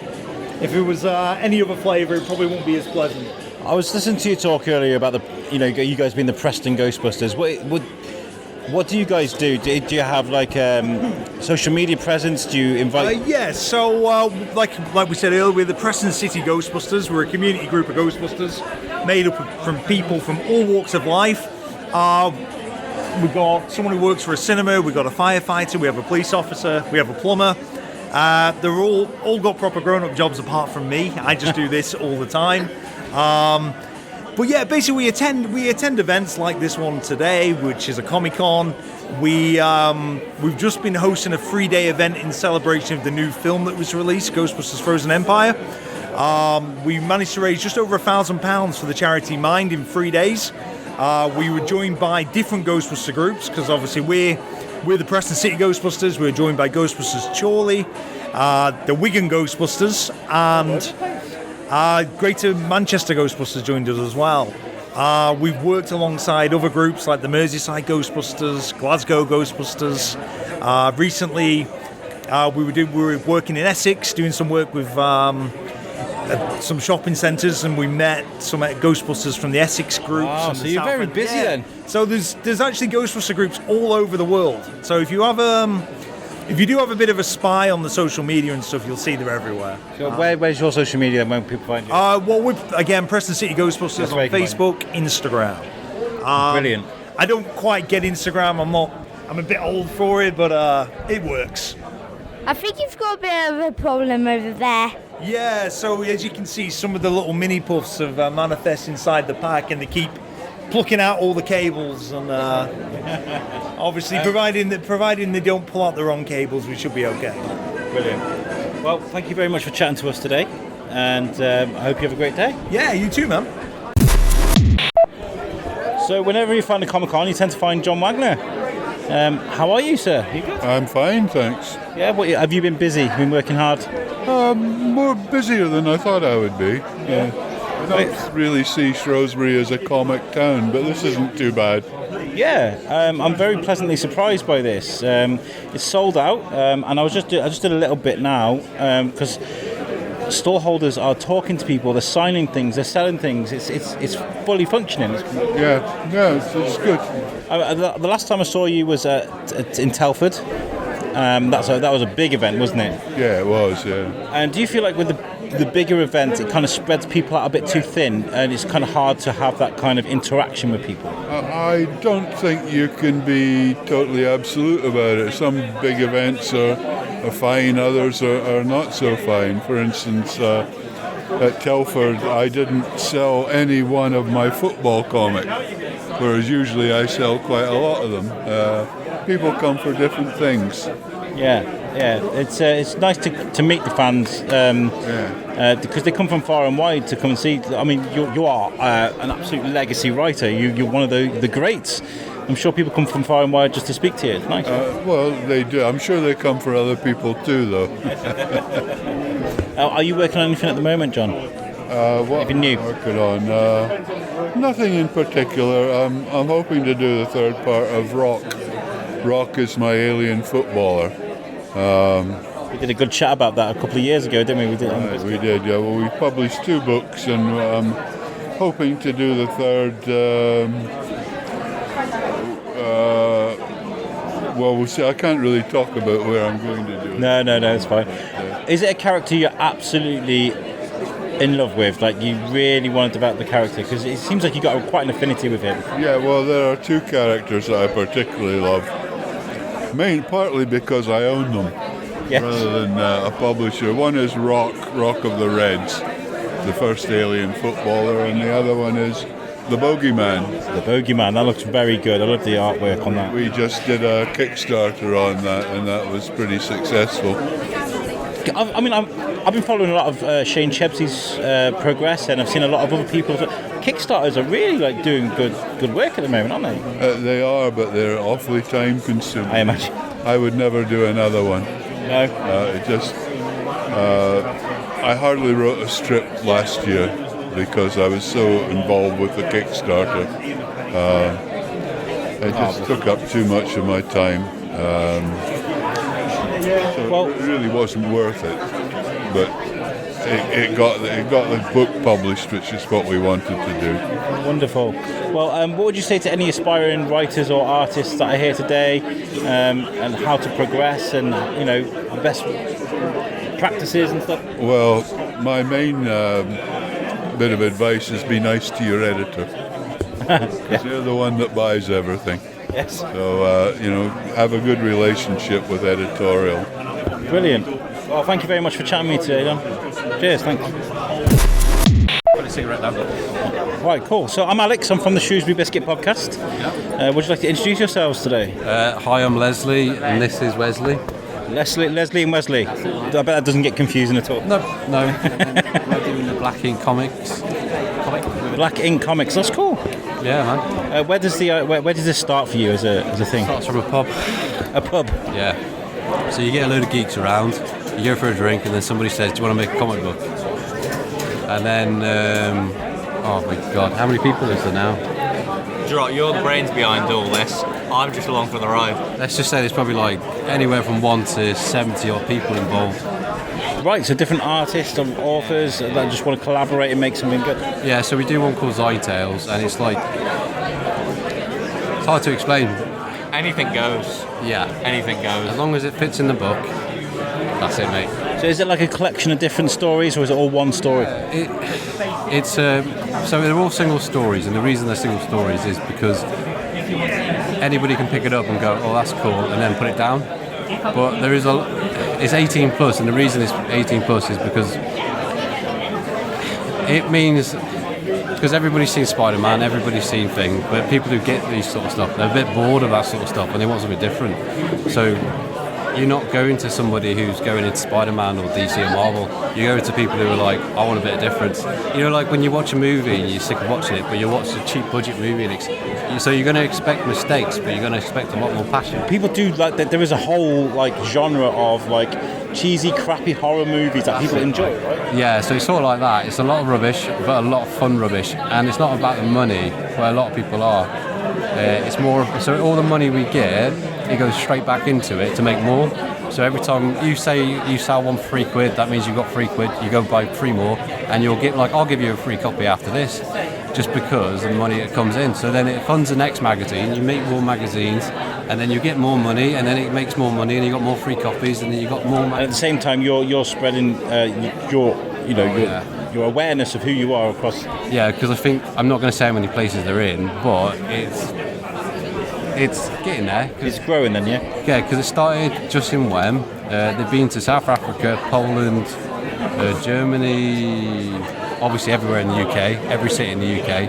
If it was any other flavour, it probably wouldn't be as pleasant. I was listening to you talk earlier about you guys being the Preston Ghostbusters. What do you guys do? Do you have like social media presence? Do you invite? Yes. So, like we said earlier, we're the Preston City Ghostbusters. We're a community group of Ghostbusters made up from people from all walks of life. We've got someone who works for a cinema. We've got a firefighter. We have a police officer. We have a plumber. They're all got proper grown-up jobs apart from me. I just do this all the time. But yeah, basically we attend events like this one today, which is a Comic Con. We've just been hosting a 3-day event in celebration of the new film that was released, Ghostbusters: Frozen Empire. We managed to raise just over £1,000 for the charity Mind in 3 days. We were joined by different Ghostbuster groups because obviously we're the Preston City Ghostbusters. We're joined by Ghostbusters Chorley, the Wigan Ghostbusters, and Greater Manchester Ghostbusters joined us as well. We've worked alongside other groups like the Merseyside Ghostbusters, Glasgow Ghostbusters. Recently, we were working in Essex, doing some work with some shopping centres, and we met some Ghostbusters from the Essex groups. Wow, so you're very busy then. So there's actually Ghostbuster groups all over the world. So if you do have a bit of a spy on the social media and stuff, you'll see they're everywhere. So where's your social media when people find you? Well, again, Preston City Ghostbusters on Facebook, Instagram. Brilliant. I don't quite get Instagram. I'm a bit old for it, but it works. I think you've got a bit of a problem over there. Yeah, so as you can see, some of the little mini puffs have manifest inside the pack, and they keep plucking out all the cables, and obviously providing they don't pull out the wrong cables, we should be okay. Brilliant. Well, thank you very much for chatting to us today, and I hope you have a great day. Yeah, you too, man. So whenever you find a Comic Con, you tend to find John Wagner. How are you, sir? You good? I'm fine, thanks. Yeah, have you been busy? Been working hard? More busier than I thought I would be. I don't really see Shrewsbury as a comic town, but this isn't too bad. Yeah, I'm very pleasantly surprised by this. It's sold out, and I just did a little bit now because store holders are talking to people, they're signing things, they're selling things. It's fully functioning. It's good. The last time I saw you was in Telford. That was a big event, wasn't it? Yeah, it was. Yeah. And do you feel like with the bigger event, it kind of spreads people out a bit too thin, and it's kind of hard to have that kind of interaction with people? I don't think you can be totally absolute about it. Some big events are fine, others are not so fine. For instance, at Telford, I didn't sell any one of my football comics, whereas usually I sell quite a lot of them. People come for different things. Yeah, it's nice to meet the fans because they come from far and wide to come and see. I mean, you are an absolute legacy writer. You're one of the greats. I'm sure people come from far and wide just to speak to you. It's nice. Well, they do. I'm sure they come for other people too, though. Are you working on anything at the moment, John? What am I working on? Nothing in particular. I'm hoping to do the third part of Rock. Rock is my alien footballer. We did a good chat about that a couple of years ago, didn't we? We did, yeah. Well, we published 2 books, and I'm hoping to do the third. Well, we'll see. I can't really talk about where I'm going to do it. No, it's fine. Is it a character you're absolutely in love with? Like, you really want to develop the character? Because it seems like you've got quite an affinity with him. Yeah, well, there are 2 characters that I particularly love. Partly because I own them, rather than a publisher. One is Rock of the Reds, the first alien footballer, and the other one is The Bogeyman. The Bogeyman, that looks very good. I love the artwork on that. We just did a Kickstarter on that, and that was pretty successful. I've been following a lot of Shane Chebsey's progress, and I've seen a lot of other people. Kickstarters are really doing good work at the moment, aren't they? They are, but they're awfully time consuming. I imagine. I would never do another one. No. I hardly wrote a strip last year because I was so involved with the Kickstarter. It just took up too much of my time. So it really wasn't worth it. But it got the book published, which is what we wanted to do. Wonderful. Well, what would you say to any aspiring writers or artists that are here today, and how to progress, and the best practices and stuff? Well, my main bit of advice is be nice to your editor, because they're the one that buys everything. Yes. So have a good relationship with editorial. Brilliant. Well, thank you very much for chatting with me today, Don. Cheers. Thanks. Got a cigarette now. Right, cool. So I'm Alex. I'm from the Shrewsbury Biscuit podcast. Would you like to introduce yourselves today? Hi, I'm Leslie, and this is Wesley. Leslie and Wesley. I bet that doesn't get confusing at all. No. We're doing the Black Ink Comics. Black Ink Comics. That's cool. Yeah, man. Where does this start for you as a thing? It starts from a pub. A pub. Yeah. So you get a load of geeks around. You go for a drink, and then somebody says, "Do you want to make a comic book?" And then, oh my God, how many people is there now? You're the brains behind all this. I'm just along for the ride. Let's just say there's probably like anywhere from 1 to 70 odd people involved. Right, so different artists and authors that just want to collaborate and make something good. Yeah, so we do one called Zai Tales, and it's like, it's hard to explain. Anything goes. Yeah. Anything goes. As long as it fits in the book, that's it, mate. So is it like a collection of different stories, or is it all one story? So they're all single stories, and the reason they're single stories is because anybody can pick it up and go, "Oh, that's cool," and then put it down. But it's 18 plus, and the reason it's 18 plus is because it means, because everybody's seen Spider-Man, everybody's seen Thing, but people who get these sort of stuff, they're a bit bored of that sort of stuff, and they want something different. So you're not going to somebody who's going into Spider-Man or DC or Marvel. You go to people who are like, I want a bit of difference. Like when you watch a movie and you're sick of watching it, but you watch a cheap budget movie, so you're going to expect mistakes, but you're going to expect a lot more passion. People do like that. There is a whole genre of like cheesy, crappy horror movies that people enjoy, right? Yeah, so it's sort of like that. It's a lot of rubbish, but a lot of fun rubbish, and it's not about the money, where a lot of people are. It's more, so all the money we get, it goes straight back into it to make more. So every time you say you sell one for £3, that means you've got £3. You go buy 3 more, and you'll get I'll give you a free copy after this, just because of the money that comes in. So then it funds the next magazine. You make more magazines, and then you get more money, and then it makes more money, and you got more free copies, and then you got more. At the same time, you're spreading your awareness of who you are across. Yeah, because I think I'm not going to say how many places they're in, but it's getting there. It's growing then, yeah? Yeah, because it started just in Wem. They've been to South Africa, Poland, Germany, obviously everywhere in the UK, every city in the UK.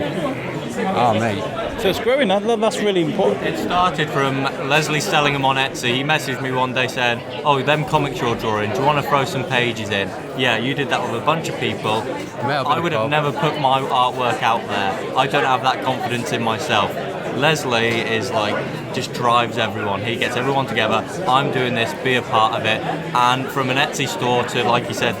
Oh, mate. So it's growing, that's really important. It started from Leslie selling them on Etsy. He messaged me one day saying, "Oh, them comics you're drawing, do you want to throw some pages in?" Yeah, you did that with a bunch of people. I would have never put my artwork out there. I don't have that confidence in myself. Leslie is like, just drives everyone. He gets everyone together. I'm doing this, be a part of it. And from an Etsy store to, like you said,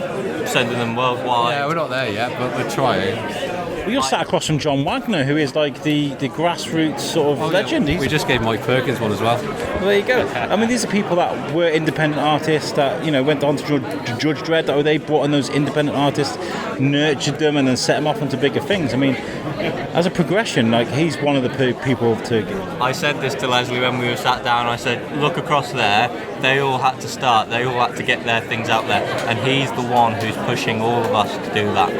sending them worldwide. Yeah, we're not there yet, but we're trying. Well, you're sat across from John Wagner, who is like the grassroots sort of legend. We just gave Mike Perkins one as well. Well, there you go. I mean, these are people that were independent artists that went on to Judge Dredd. That they brought in those independent artists, nurtured them, and then set them off into bigger things. I mean, as a progression, like he's one of the people to. I said this to Leslie when we were sat down. I said, look across there. They all had to start. They all had to get their things out there, and he's the one who's pushing all of us to do that.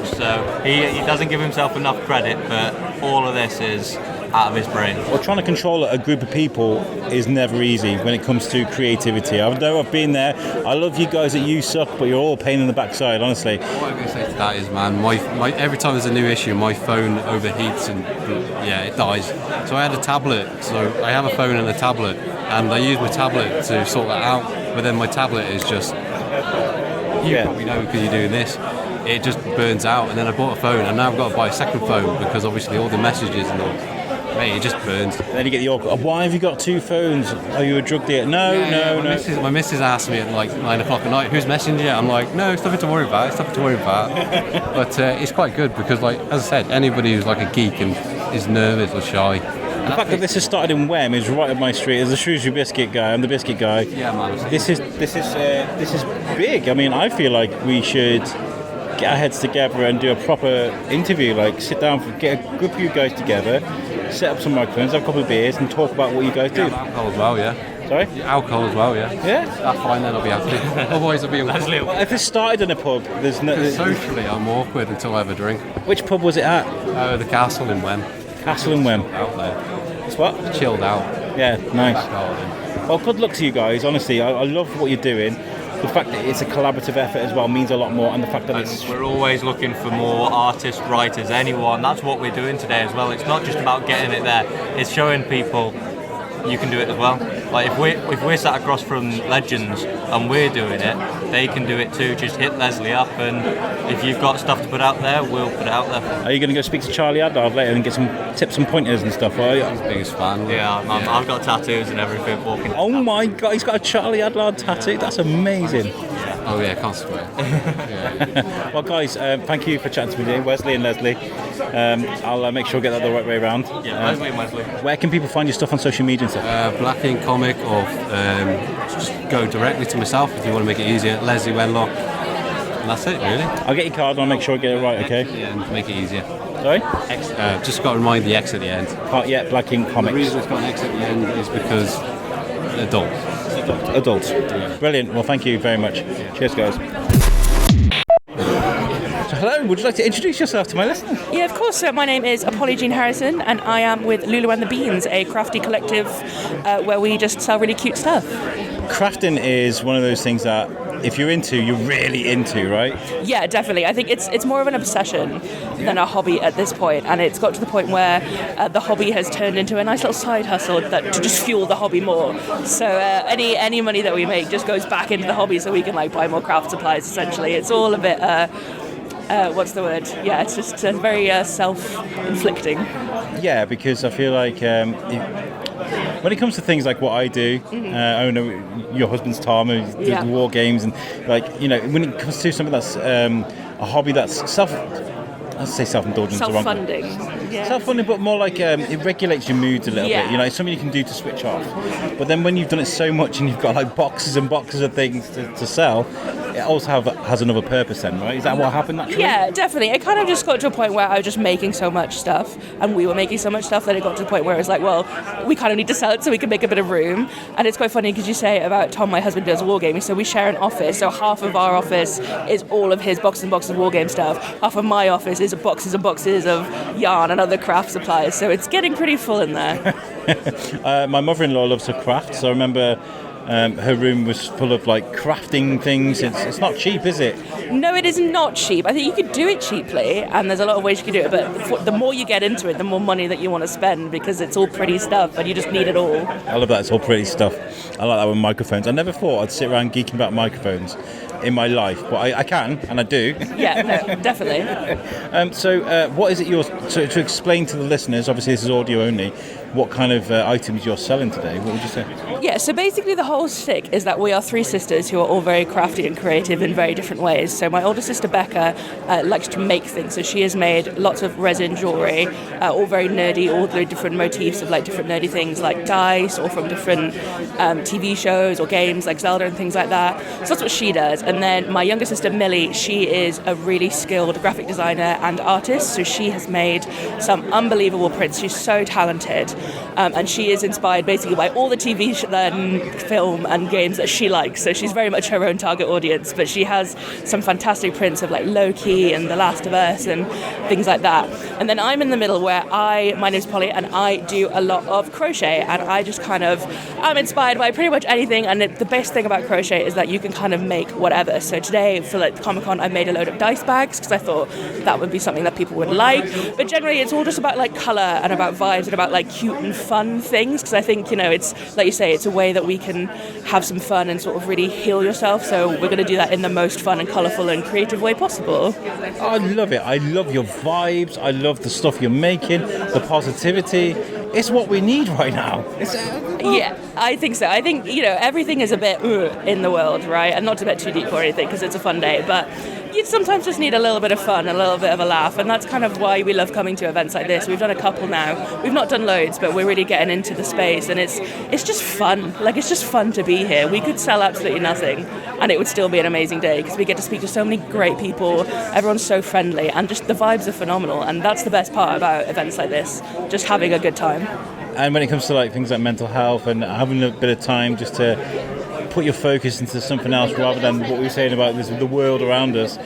So he doesn't give himself enough credit, but all of this is out of his brain. Well, trying to control a group of people is never easy when it comes to creativity. I know I've been there. I love you guys at You Suck, but you're all a pain in the backside, honestly. What I'm going to say to that is, man, my every time there's a new issue, my phone overheats and it dies. So I had a tablet, so I have a phone and a tablet, and I use my tablet to sort that out, but then my tablet is just, you probably know because you're doing this, it just burns out, and then I bought a phone, and now I've got to buy a second phone because obviously all the messages and all, mate, it just burns. Then you get the awkward, why have you got 2 phones? Are you a drug dealer? No. My missus asked me at like 9 o'clock at night, who's messaging you? I'm like, no, it's nothing to worry about, But it's quite good because, like, as I said, anybody who's like a geek, and is nervous or shy. The fact that this has started in Wem is right up my street. As a Shrewsbury Biscuit guy, I'm the Biscuit guy. Yeah, man. This is big. I mean, I feel like we should get our heads together and do a proper interview. Like, sit down, get a group of you guys together, set up some microphones, have a couple of beers, and talk about what you guys do. Alcohol as well, yeah. Sorry? Alcohol as well, yeah. Yeah? That's fine, then I'll be happy. Otherwise, I'll be uncomfortable. If it started in a pub, there's no... Socially, I'm awkward until I have a drink. Which pub was it at? The Castle in Wem. Castle in Wem. Out there. It's what? Chilled out. Yeah, nice. Well, good luck to you guys, honestly. I love what you're doing. The fact that it's a collaborative effort as well means a lot more, and the fact that we're always looking for more artists, writers, anyone. That's what we're doing today as well. It's not just about getting it there, it's showing people you can do it as well. Like if we're sat across from legends and we're doing it, they can do it too. Just hit Leslie up, and if you've got stuff to put out there, we'll put it out there. Are you going to go speak to Charlie Adlard later and get some tips and pointers and stuff? Are you? He's the biggest fan. Yeah, I've got tattoos and everything walking. Oh my God, he's got a Charlie Adlard tattoo. That's amazing. Oh yeah, can't swear. Yeah. Well, guys, thank you for chatting to me today, Wesley and Leslie. I'll make sure I get that the right way around. Yeah, Wesley and Wesley. Where can people find your stuff on social media and stuff? Black Ink Comic, or just go directly to myself if you want to make it easier. Leslie Wenlock. And that's it, really. I'll get your card and I'll make sure I get it right, okay? Yeah, and make it easier. Sorry? Just got to remind the X at the end. Yeah, Black Ink Comics. The reason it's got an X at the end is because adults. Yeah. Brilliant. Well, thank you very much. Cheers, guys. So, hello, would you like to introduce yourself to my listeners? Yeah, of course. So my name is Apolly Jean Harrison, and I am with Lulu and the Beans, a crafty collective where we just sell really cute stuff. Crafting is one of those things that if you're into, you're really into, right? Yeah, definitely. I think it's more of an obsession than a hobby at this point, and it's got to the point where the hobby has turned into a nice little side hustle to just fuel the hobby more. So any money that we make just goes back into the hobby, so we can buy more craft supplies. Essentially, it's all a bit. What's the word? Yeah, it's just very self-inflicting. Yeah, because I feel like when it comes to things like what I do, I know your husband's Tom, who does the war games, and when it comes to something that's a hobby that's self-indulgent. Self-funding. Yeah. Self-funding, but more like it regulates your moods a little bit. It's something you can do to switch off. But then when you've done it so much and you've got boxes and boxes of things to sell, it also has another purpose then, right? Is that what happened naturally? Yeah, definitely. It kind of just got to a point where I was just making so much stuff, and we were making so much stuff that it got to the point where it was like, well, we kind of need to sell it so we can make a bit of room. And it's quite funny because you say about Tom, my husband, does wargaming, so we share an office. So half of our office is all of his boxes and boxes of wargame stuff. Half of my office is boxes and boxes of yarn and other craft supplies. So it's getting pretty full in there. My mother-in-law loves to craft, so I remember her room was full of crafting things. It's not cheap, is it? No, it is not cheap. I think you could do it cheaply, and there's a lot of ways you can do it, but the more you get into it, the more money that you want to spend, because it's all pretty stuff and you just need it all. I love that, it's all pretty stuff. I like that with microphones. I never thought I'd sit around geeking about microphones in my life, but I can, and I do. Yeah, no, definitely. So what is it to explain to the listeners, obviously this is audio only, what kind of items you're selling today? What would you say? Yeah, so basically the whole shtick is that we are three sisters who are all very crafty and creative in very different ways. So my older sister Becca likes to make things, so she has made lots of resin jewellery, all very nerdy, all the different motifs of different nerdy things like dice, or from different TV shows or games like Zelda and things like that. So that's what she does. And then my younger sister Millie, she is a really skilled graphic designer and artist, so she has made some unbelievable prints. She's so talented. And she is inspired basically by all the TV film and games that she likes, so she's very much her own target audience, but she has some fantastic prints of Loki and The Last of Us and things like that. And then I'm in the middle where my name's Polly, and I do a lot of crochet, and I just I'm inspired by pretty much anything, and the best thing about crochet is that you can kind of make whatever. So today for the Comic Con I made a load of dice bags because I thought that would be something that people would like, but generally it's all just about colour and about vibes and about cute and fun things, because I think it's like you say, it's a way that we can have some fun and sort of really heal yourself, so we're going to do that in the most fun and colourful and creative way possible. I love it. I love your vibes, I love the stuff you're making, the positivity. It's what we need right now. Yeah, I think so. I think everything is a bit in the world, right? And not to get too deep or anything because it's a fun day, but you sometimes just need a little bit of fun, a little bit of a laugh, and that's kind of why we love coming to events like this. We've done a couple now. We've not done loads, but we're really getting into the space, and it's just fun. Like, it's just fun to be here. We could sell absolutely nothing, and it would still be an amazing day because we get to speak to so many great people. Everyone's so friendly, and just the vibes are phenomenal, and that's the best part about events like this, just having a good time. And when it comes to like things like mental health and having a bit of time just to put your focus into something else rather than what we were saying about the world around us,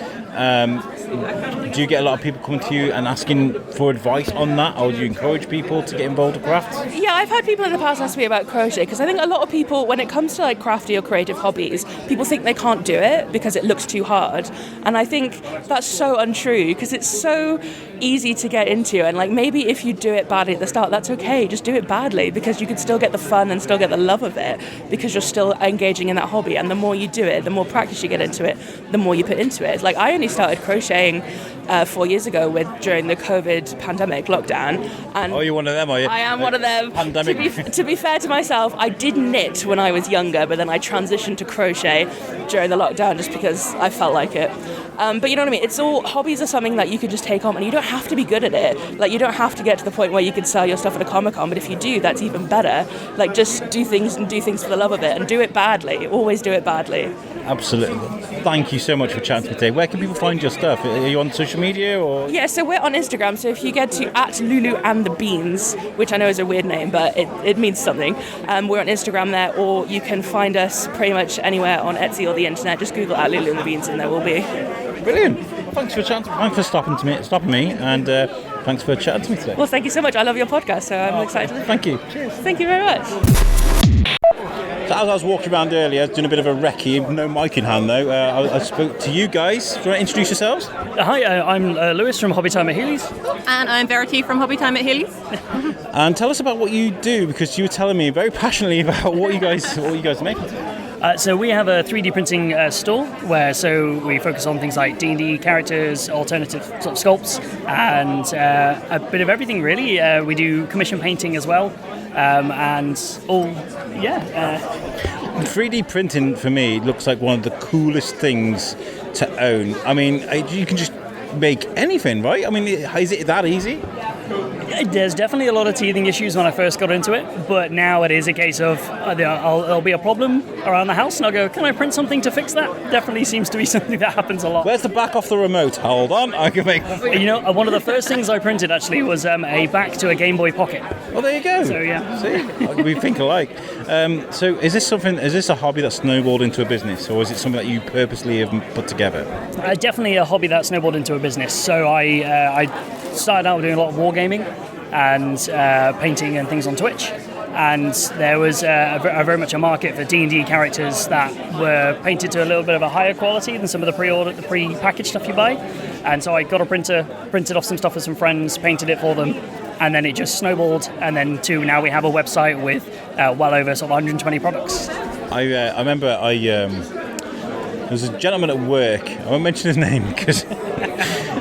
do you get a lot of people coming to you and asking for advice on that, or do you encourage people to get involved with crafts? Yeah, I've had people in the past ask me about crochet, because I think a lot of people, when it comes to like crafty or creative hobbies, people think they can't do it because it looks too hard, and I think that's so untrue, because it's so easy to get into, and like maybe if you do it badly at the start, that's okay, just do it badly, because you can still get the fun and still get the love of it, because you're still engaging in that hobby, and the more you do it, the more practice you get into it, the more you put into it. Like, I only started crocheting 4 years ago during the COVID pandemic lockdown. And you're one of them, are you? I am one of them. Pandemic. To be fair to myself, I did knit when I was younger, but then I transitioned to crochet during the lockdown just because I felt like it. But you know what I mean? It's all, hobbies are something that you can just take on, and you don't have to be good at it. Like, you don't have to get to the point where you can sell your stuff at a Comic Con, but if you do, that's even better. Like, just do things for the love of it, and do it badly. Always do it badly. Absolutely. Thank you so much for chatting to me today. Where can people find your stuff? Are you on social media or? Yeah, so we're on Instagram. So if you get to @LuluandTheBeans, which I know is a weird name, but it means something. We're on Instagram there, or you can find us pretty much anywhere on Etsy or the internet. Just Google @LuluandTheBeans, and there will be. Brilliant. Thanks for chatting. Thanks for stopping me, and thanks for chatting to me today. Well, thank you so much. I love your podcast, so I'm excited. Thank you. Cheers. Thank you very much. So as I was walking around earlier, doing a bit of a recce, no mic in hand though, I spoke to you guys. Do you want to introduce yourselves? Hi, I'm Lewis from Hobby Time at Healys. And I'm Verity from Hobby Time at Healys. And tell us about what you do, because you were telling me very passionately about what you guys are making. So we have a 3D printing store where we focus on things like D&D characters, alternative sort of sculpts, and a bit of everything really. We do commission painting as well, and all, 3D printing for me looks like one of the coolest things to own. I mean, you can just make anything, right? I mean, is it that easy? There's definitely a lot of teething issues when I first got into it, but now it is a case of there'll be a problem around the house and I'll go, can I print something to fix that? Definitely seems to be something that happens a lot. Where's the back off the remote? Hold on, I can make... You know, one of the first things I printed actually was a back to a Game Boy Pocket. Oh, there you go. So yeah. See, we think alike. So is this a hobby that snowballed into a business, or is it something that you purposely have put together? Definitely a hobby that snowballed into a business. So I started out doing a lot of wargaming and painting and things on Twitch, and there was very much a market for D&D characters that were painted to a little bit of a higher quality than some of the pre-packaged stuff you buy, and so I got a printer, printed off some stuff for some friends, painted it for them, and then it just snowballed, and then to now we have a website with well over sort of 120 products. I remember there was a gentleman at work, I won't mention his name because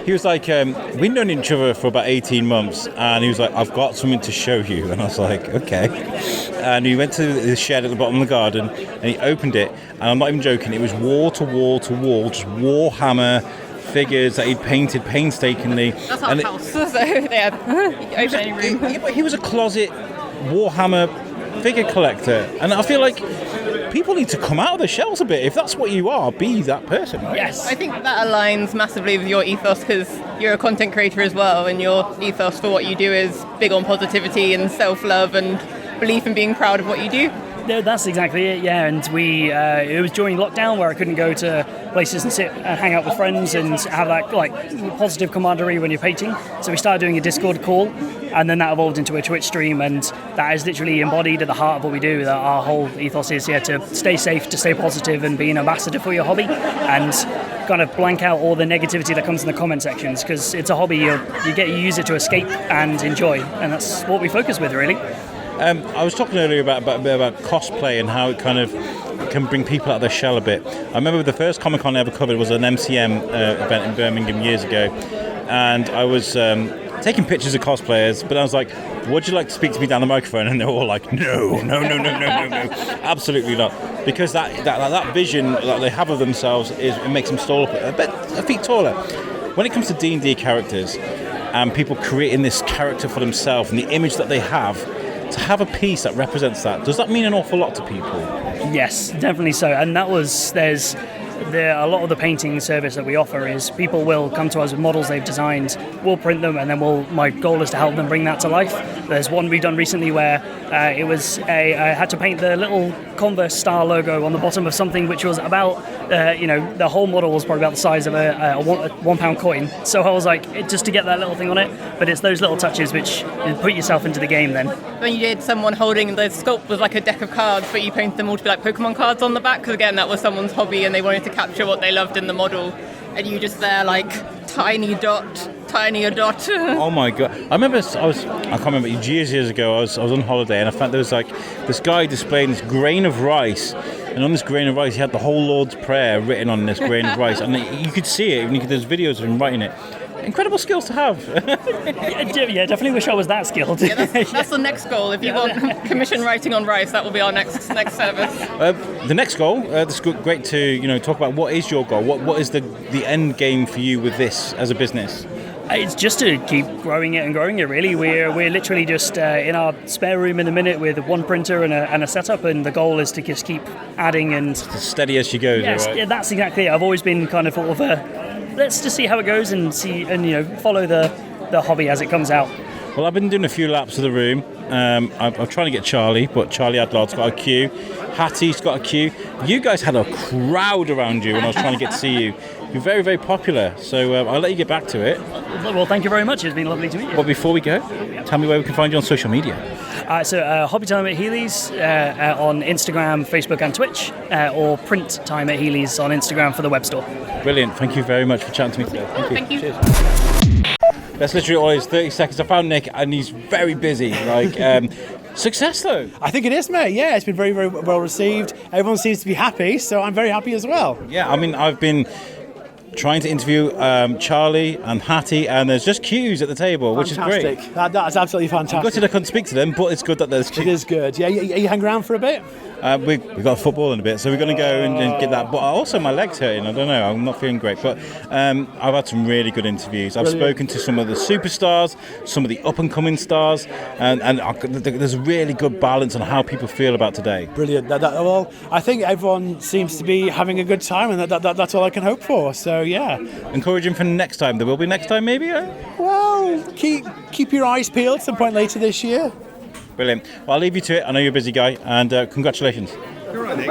he was like, we'd known each other for about 18 months, and he was like, I've got something to show you. And I was like, okay. And he went to the shed at the bottom of the garden, and he opened it, and I'm not even joking, it was wall to wall to wall, just Warhammer figures that he'd painted painstakingly. That's our house, so they had open any room. He was a closet Warhammer figure collector, and I feel like people need to come out of the shells a bit. If that's what you are, be that person, right? Yes. I think that aligns massively with your ethos, because you're a content creator as well, and your ethos for what you do is big on positivity and self-love and belief in being proud of what you do. No, that's exactly it, yeah. And it was during lockdown where I couldn't go to places and sit and hang out with friends and have that like positive camaraderie when you're painting. So we started doing a Discord call, and then that evolved into a Twitch stream, and that is literally embodied at the heart of what we do. That our whole ethos is to stay safe, to stay positive, and be an ambassador for your hobby, and kind of blank out all the negativity that comes in the comment sections, because it's a hobby you use it to escape and enjoy, and that's what we focus with really. I was talking earlier about cosplay and how it kind of can bring people out of their shell a bit. I remember the first Comic Con I ever covered was an MCM event in Birmingham years ago, and I was taking pictures of cosplayers, but I was like, would you like to speak to me down the microphone? And they're all like, no, absolutely not. Because that vision that they have of themselves, it makes them stand up a feet taller. When it comes to D&D characters and people creating this character for themselves and the image that they have, to have a piece that represents that, does that mean an awful lot to people? Yes, definitely so. And a lot of the painting service that we offer is people will come to us with models they've designed, we'll print them, and then my goal is to help them bring that to life. There's one we've done recently where I had to paint the little Converse star logo on the bottom of something which was about, the whole model was probably about the size of a £1 coin. So I was like, just to get that little thing on it, but it's those little touches which put yourself into the game then. When you did someone holding the sculpt was like a deck of cards, but you painted them all to be like Pokemon cards on the back, because again, that was someone's hobby and they wanted to capture what they loved in the model, and you just there like tiny dot. Oh my god! I can't remember, years ago I was on holiday and I found there was like this guy displaying this grain of rice, and on this grain of rice he had the whole Lord's Prayer written on this grain of rice, and you could see it, and there's videos of him writing it. Incredible skills to have. Yeah, definitely wish I was that skilled. Yeah, that's the next goal. If you want commission writing on rice, that will be our next service. The next goal, it's great to talk about what is your goal. What is the end game for you with this as a business? It's just to keep growing it and growing it, really. We're literally just in our spare room in a minute with one printer and a setup, and the goal is to just keep adding and... Steady as she goes, yes, right? Yeah, that's exactly it. I've always been kind of sort of let's just see how it goes and follow the hobby as it comes out. Well, I've been doing a few laps of the room. I'm trying to get Charlie, but Charlie Adlard's got a queue. Hattie's got a queue. You guys had a crowd around you when I was trying to get to see you. You're very, very popular, so I'll let you get back to it. Well, thank you very much. It's been lovely to meet you. But before we go, tell me where we can find you on social media. Hobby Time at Healys on Instagram, Facebook and Twitch, or Print Time at Healys on Instagram for the web store. Brilliant. Thank you very much for chatting to me today. Thank you. Cheers. That's literally all his 30 seconds. I found Nick and he's very busy. Success though. I think it is, mate. Yeah, it's been very, very well received. Everyone seems to be happy, so I'm very happy as well. Yeah, I mean, I've been trying to interview Charlie and Hattie, and there's just queues at the table, which is great. That's absolutely fantastic. I'm gutted I couldn't speak to them, but it's good that there's queues. It is good. Yeah, you hang around for a bit? We've got football in a bit, so we're going to go and get that. But also my leg's hurting. I don't know. I'm not feeling great. But I've had some really good interviews. I've spoken to some of the superstars, some of the up-and-coming stars, and there's a really good balance on how people feel about today. Brilliant. Well, I think everyone seems to be having a good time, and that's all I can hope for. So, yeah. Encouraging for next time. There will be next time, maybe? Well, keep your eyes peeled at some point later this year. Brilliant. Well, I'll leave you to it. I know you're a busy guy, and congratulations. You're right, Nick.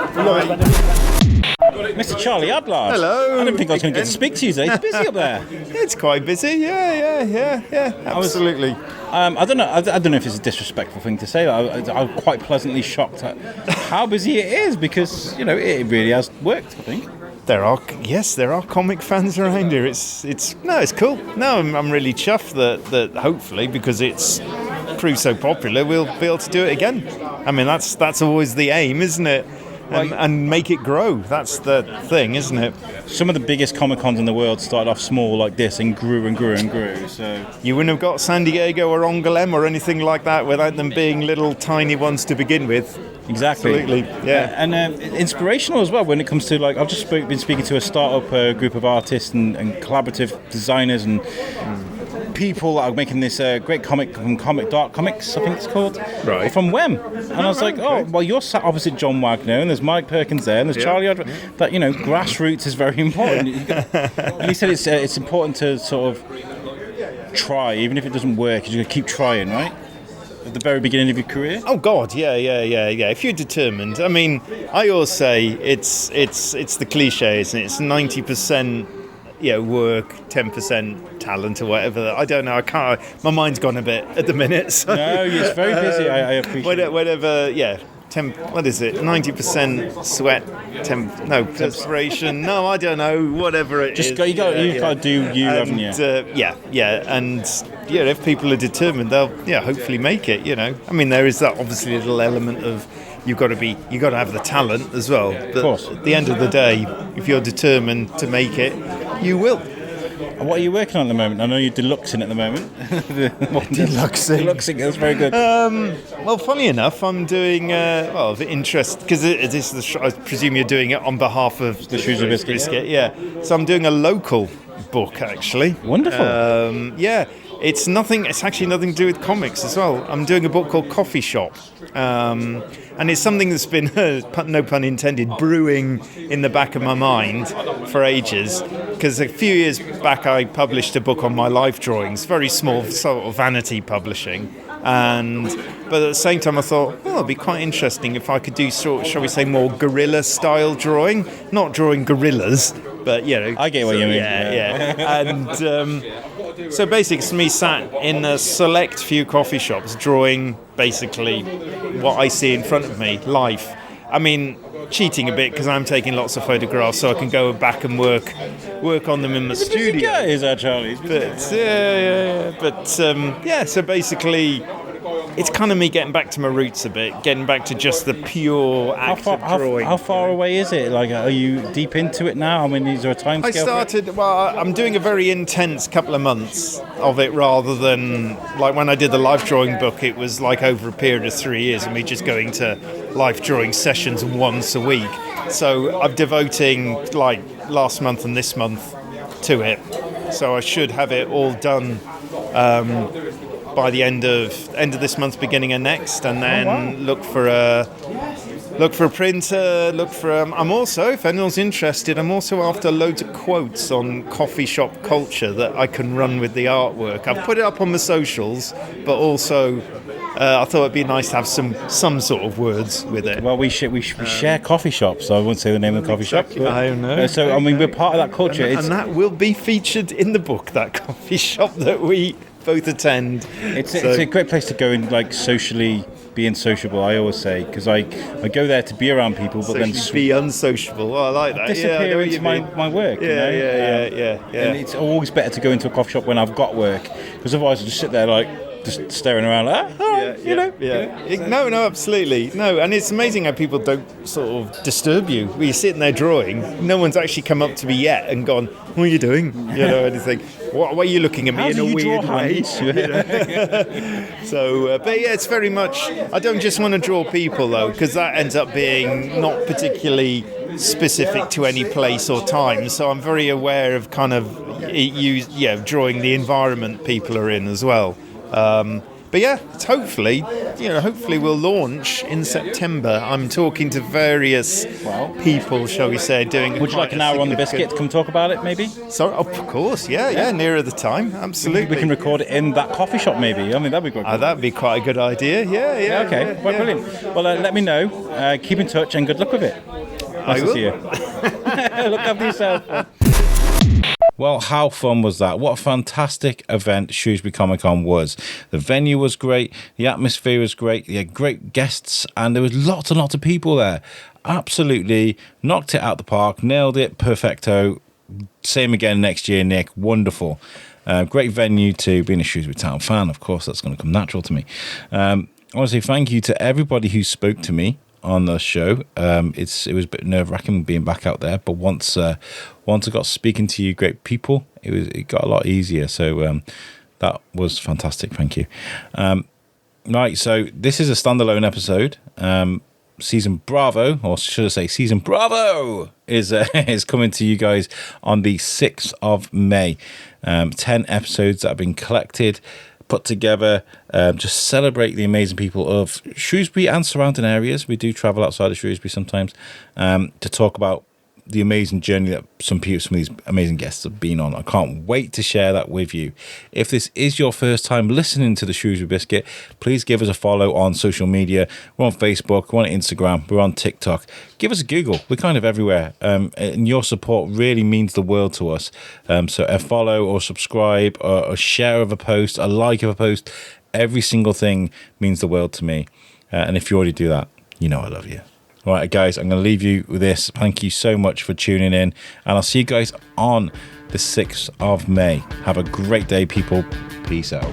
Mr. Charlie Adlard. Hello. I didn't think I was going to get to speak to you today. It's busy up there. It's quite busy. Yeah. Absolutely. I don't know if it's a disrespectful thing to say. I'm quite pleasantly shocked at how busy it is, because it really has worked, I think. There are comic fans around here. It's cool. No, I'm really chuffed that hopefully, because it's proved so popular, we'll be able to do it again. I mean, that's always the aim, isn't it? And make it grow. That's the thing, isn't it? Some of the biggest Comic Cons in the world started off small like this and grew and grew and grew. So you wouldn't have got San Diego or Angoulême or anything like that without them being little tiny ones to begin with. Exactly. Absolutely. Yeah. And inspirational as well when it comes to, like, I've just been speaking to a startup group of artists and collaborative designers and people that are making this great comic from Dark Comics, I think it's called, right, from Wem. And I was like, oh, well, you're sat opposite John Wagner, and there's Mike Perkins there, and there's Charlie Adlard. That, grassroots is very important. And he said it's important to sort of try, even if it doesn't work, you're going to keep trying, right? At the very beginning of your career? Oh God, yeah. If you're determined, I mean, I always say it's the cliche, isn't it? It's 90% work, 10% talent or whatever. I don't know. I can't. My mind's gone a bit at the minute. So. No, it's very busy. I appreciate it. Whatever. Yeah. What is it? 90% sweat, perspiration. No, I don't know. Whatever it is. You've got to do you, haven't you? And if people are determined, they'll hopefully make it. I mean, there is that obviously little element of you've got to have the talent as well. Of course. At the end of the day, if you're determined to make it, you will. What are you working on at the moment? I know you're deluxing at the moment. Deluxing. That's very good. Well, funny enough, I'm doing of interest because this is I presume you're doing it on behalf of the Shrewsbury Biscuit. Yeah. So I'm doing a local book actually. Wonderful. Yeah. It's actually nothing to do with comics as well. I'm doing a book called Coffee Shop. And it's something that's been, no pun intended, brewing in the back of my mind for ages. Because a few years back I published a book on my life drawings, very small sort of vanity publishing. But at the same time I thought, it'd be quite interesting if I could do shall we say more guerrilla style drawing. Not drawing gorillas, but I get what you mean. Yeah. And so basically it's me sat in a select few coffee shops drawing basically what I see in front of me, life. I mean, cheating a bit because I'm taking lots of photographs so I can go back and work on them in my studio. Is that Charlie's? So basically it's kind of me getting back to my roots a bit, getting back to just the pure act of drawing. How far away is it? Like, are you deep into it now? I mean, is there a time scale? I'm doing a very intense couple of months of it rather than, like when I did the life drawing book, it was like over a period of 3 years and me just going to life drawing sessions once a week. So I'm devoting like last month and this month to it. So I should have it all done by the end of this month, beginning of next, and then look for a printer. I'm also, if anyone's interested, I'm also after loads of quotes on coffee shop culture that I can run with the artwork. I've put it up on the socials, but also I thought it'd be nice to have some sort of words with it. Well, we share coffee shops, so I won't say the name of the coffee shop. I don't know. So I mean, we're part of that culture, and that will be featured in the book. That coffee shop that we both attend. It's a great place to go and like socially being sociable. I always say because I go there to be around people, but then be unsociable. Oh, I like that. Disappear into my work. Yeah. And it's always better to go into a coffee shop when I've got work, because otherwise I just sit there like just staring around like, No, absolutely. No, and it's amazing how people don't sort of disturb you when you're sitting there drawing. No one's actually come up to me yet and gone, what are you doing? Anything. Why are you looking at me in a weird way? So, but yeah, it's very much, I don't just want to draw people though, because that ends up being not particularly specific to any place or time. So I'm very aware of kind of drawing the environment people are in as well. But yeah, it's hopefully we'll launch in September. I'm talking to various people, shall we say, doing. Would you like an hour on the biscuit to come talk about it, maybe? So, of course, yeah, nearer the time, absolutely. We can record it in that coffee shop, maybe. I mean, that'd be great. That'd be quite a good idea. Yeah. Okay, well, brilliant. Well, let me know. Keep in touch and good luck with it. Nice to see you. Look after yourself. Well, how fun was that? What a fantastic event Shrewsbury Comic Con was. The venue was great, the atmosphere was great, you had great guests, and there was lots and lots of people there. Absolutely knocked it out the park, nailed it, perfecto. Same again next year, Nick. Wonderful. Great venue too. Being a Shrewsbury Town fan, of course, that's going to come natural to me. I want to say thank you to everybody who spoke to me on the show. It was a bit nerve-wracking being back out there, but once I got speaking to you great people, it got a lot easier. So that was fantastic. Thank you. Right, so this is a standalone episode. Season Bravo, or should I say Season Bravo, is coming to you guys on the 6th of May. 10 episodes that have been collected, put together, just celebrate the amazing people of Shrewsbury and surrounding areas. We do travel outside of Shrewsbury sometimes to talk about the amazing journey that some of these amazing guests have been on. I can't wait to share that with you. If this is your first time listening to the Shrewsbury Biscuit, please give us a follow on social media. We're on Facebook, we're on Instagram, we're on TikTok. Give us a Google. We're kind of everywhere. And your support really means the world to us. So a follow or subscribe or a share of a post, a like of a post, every single thing means the world to me. And if you already do that, you know I love you. All right, guys, I'm going to leave you with this. Thank you so much for tuning in, and I'll see you guys on the 6th of May. Have a great day, people. Peace out.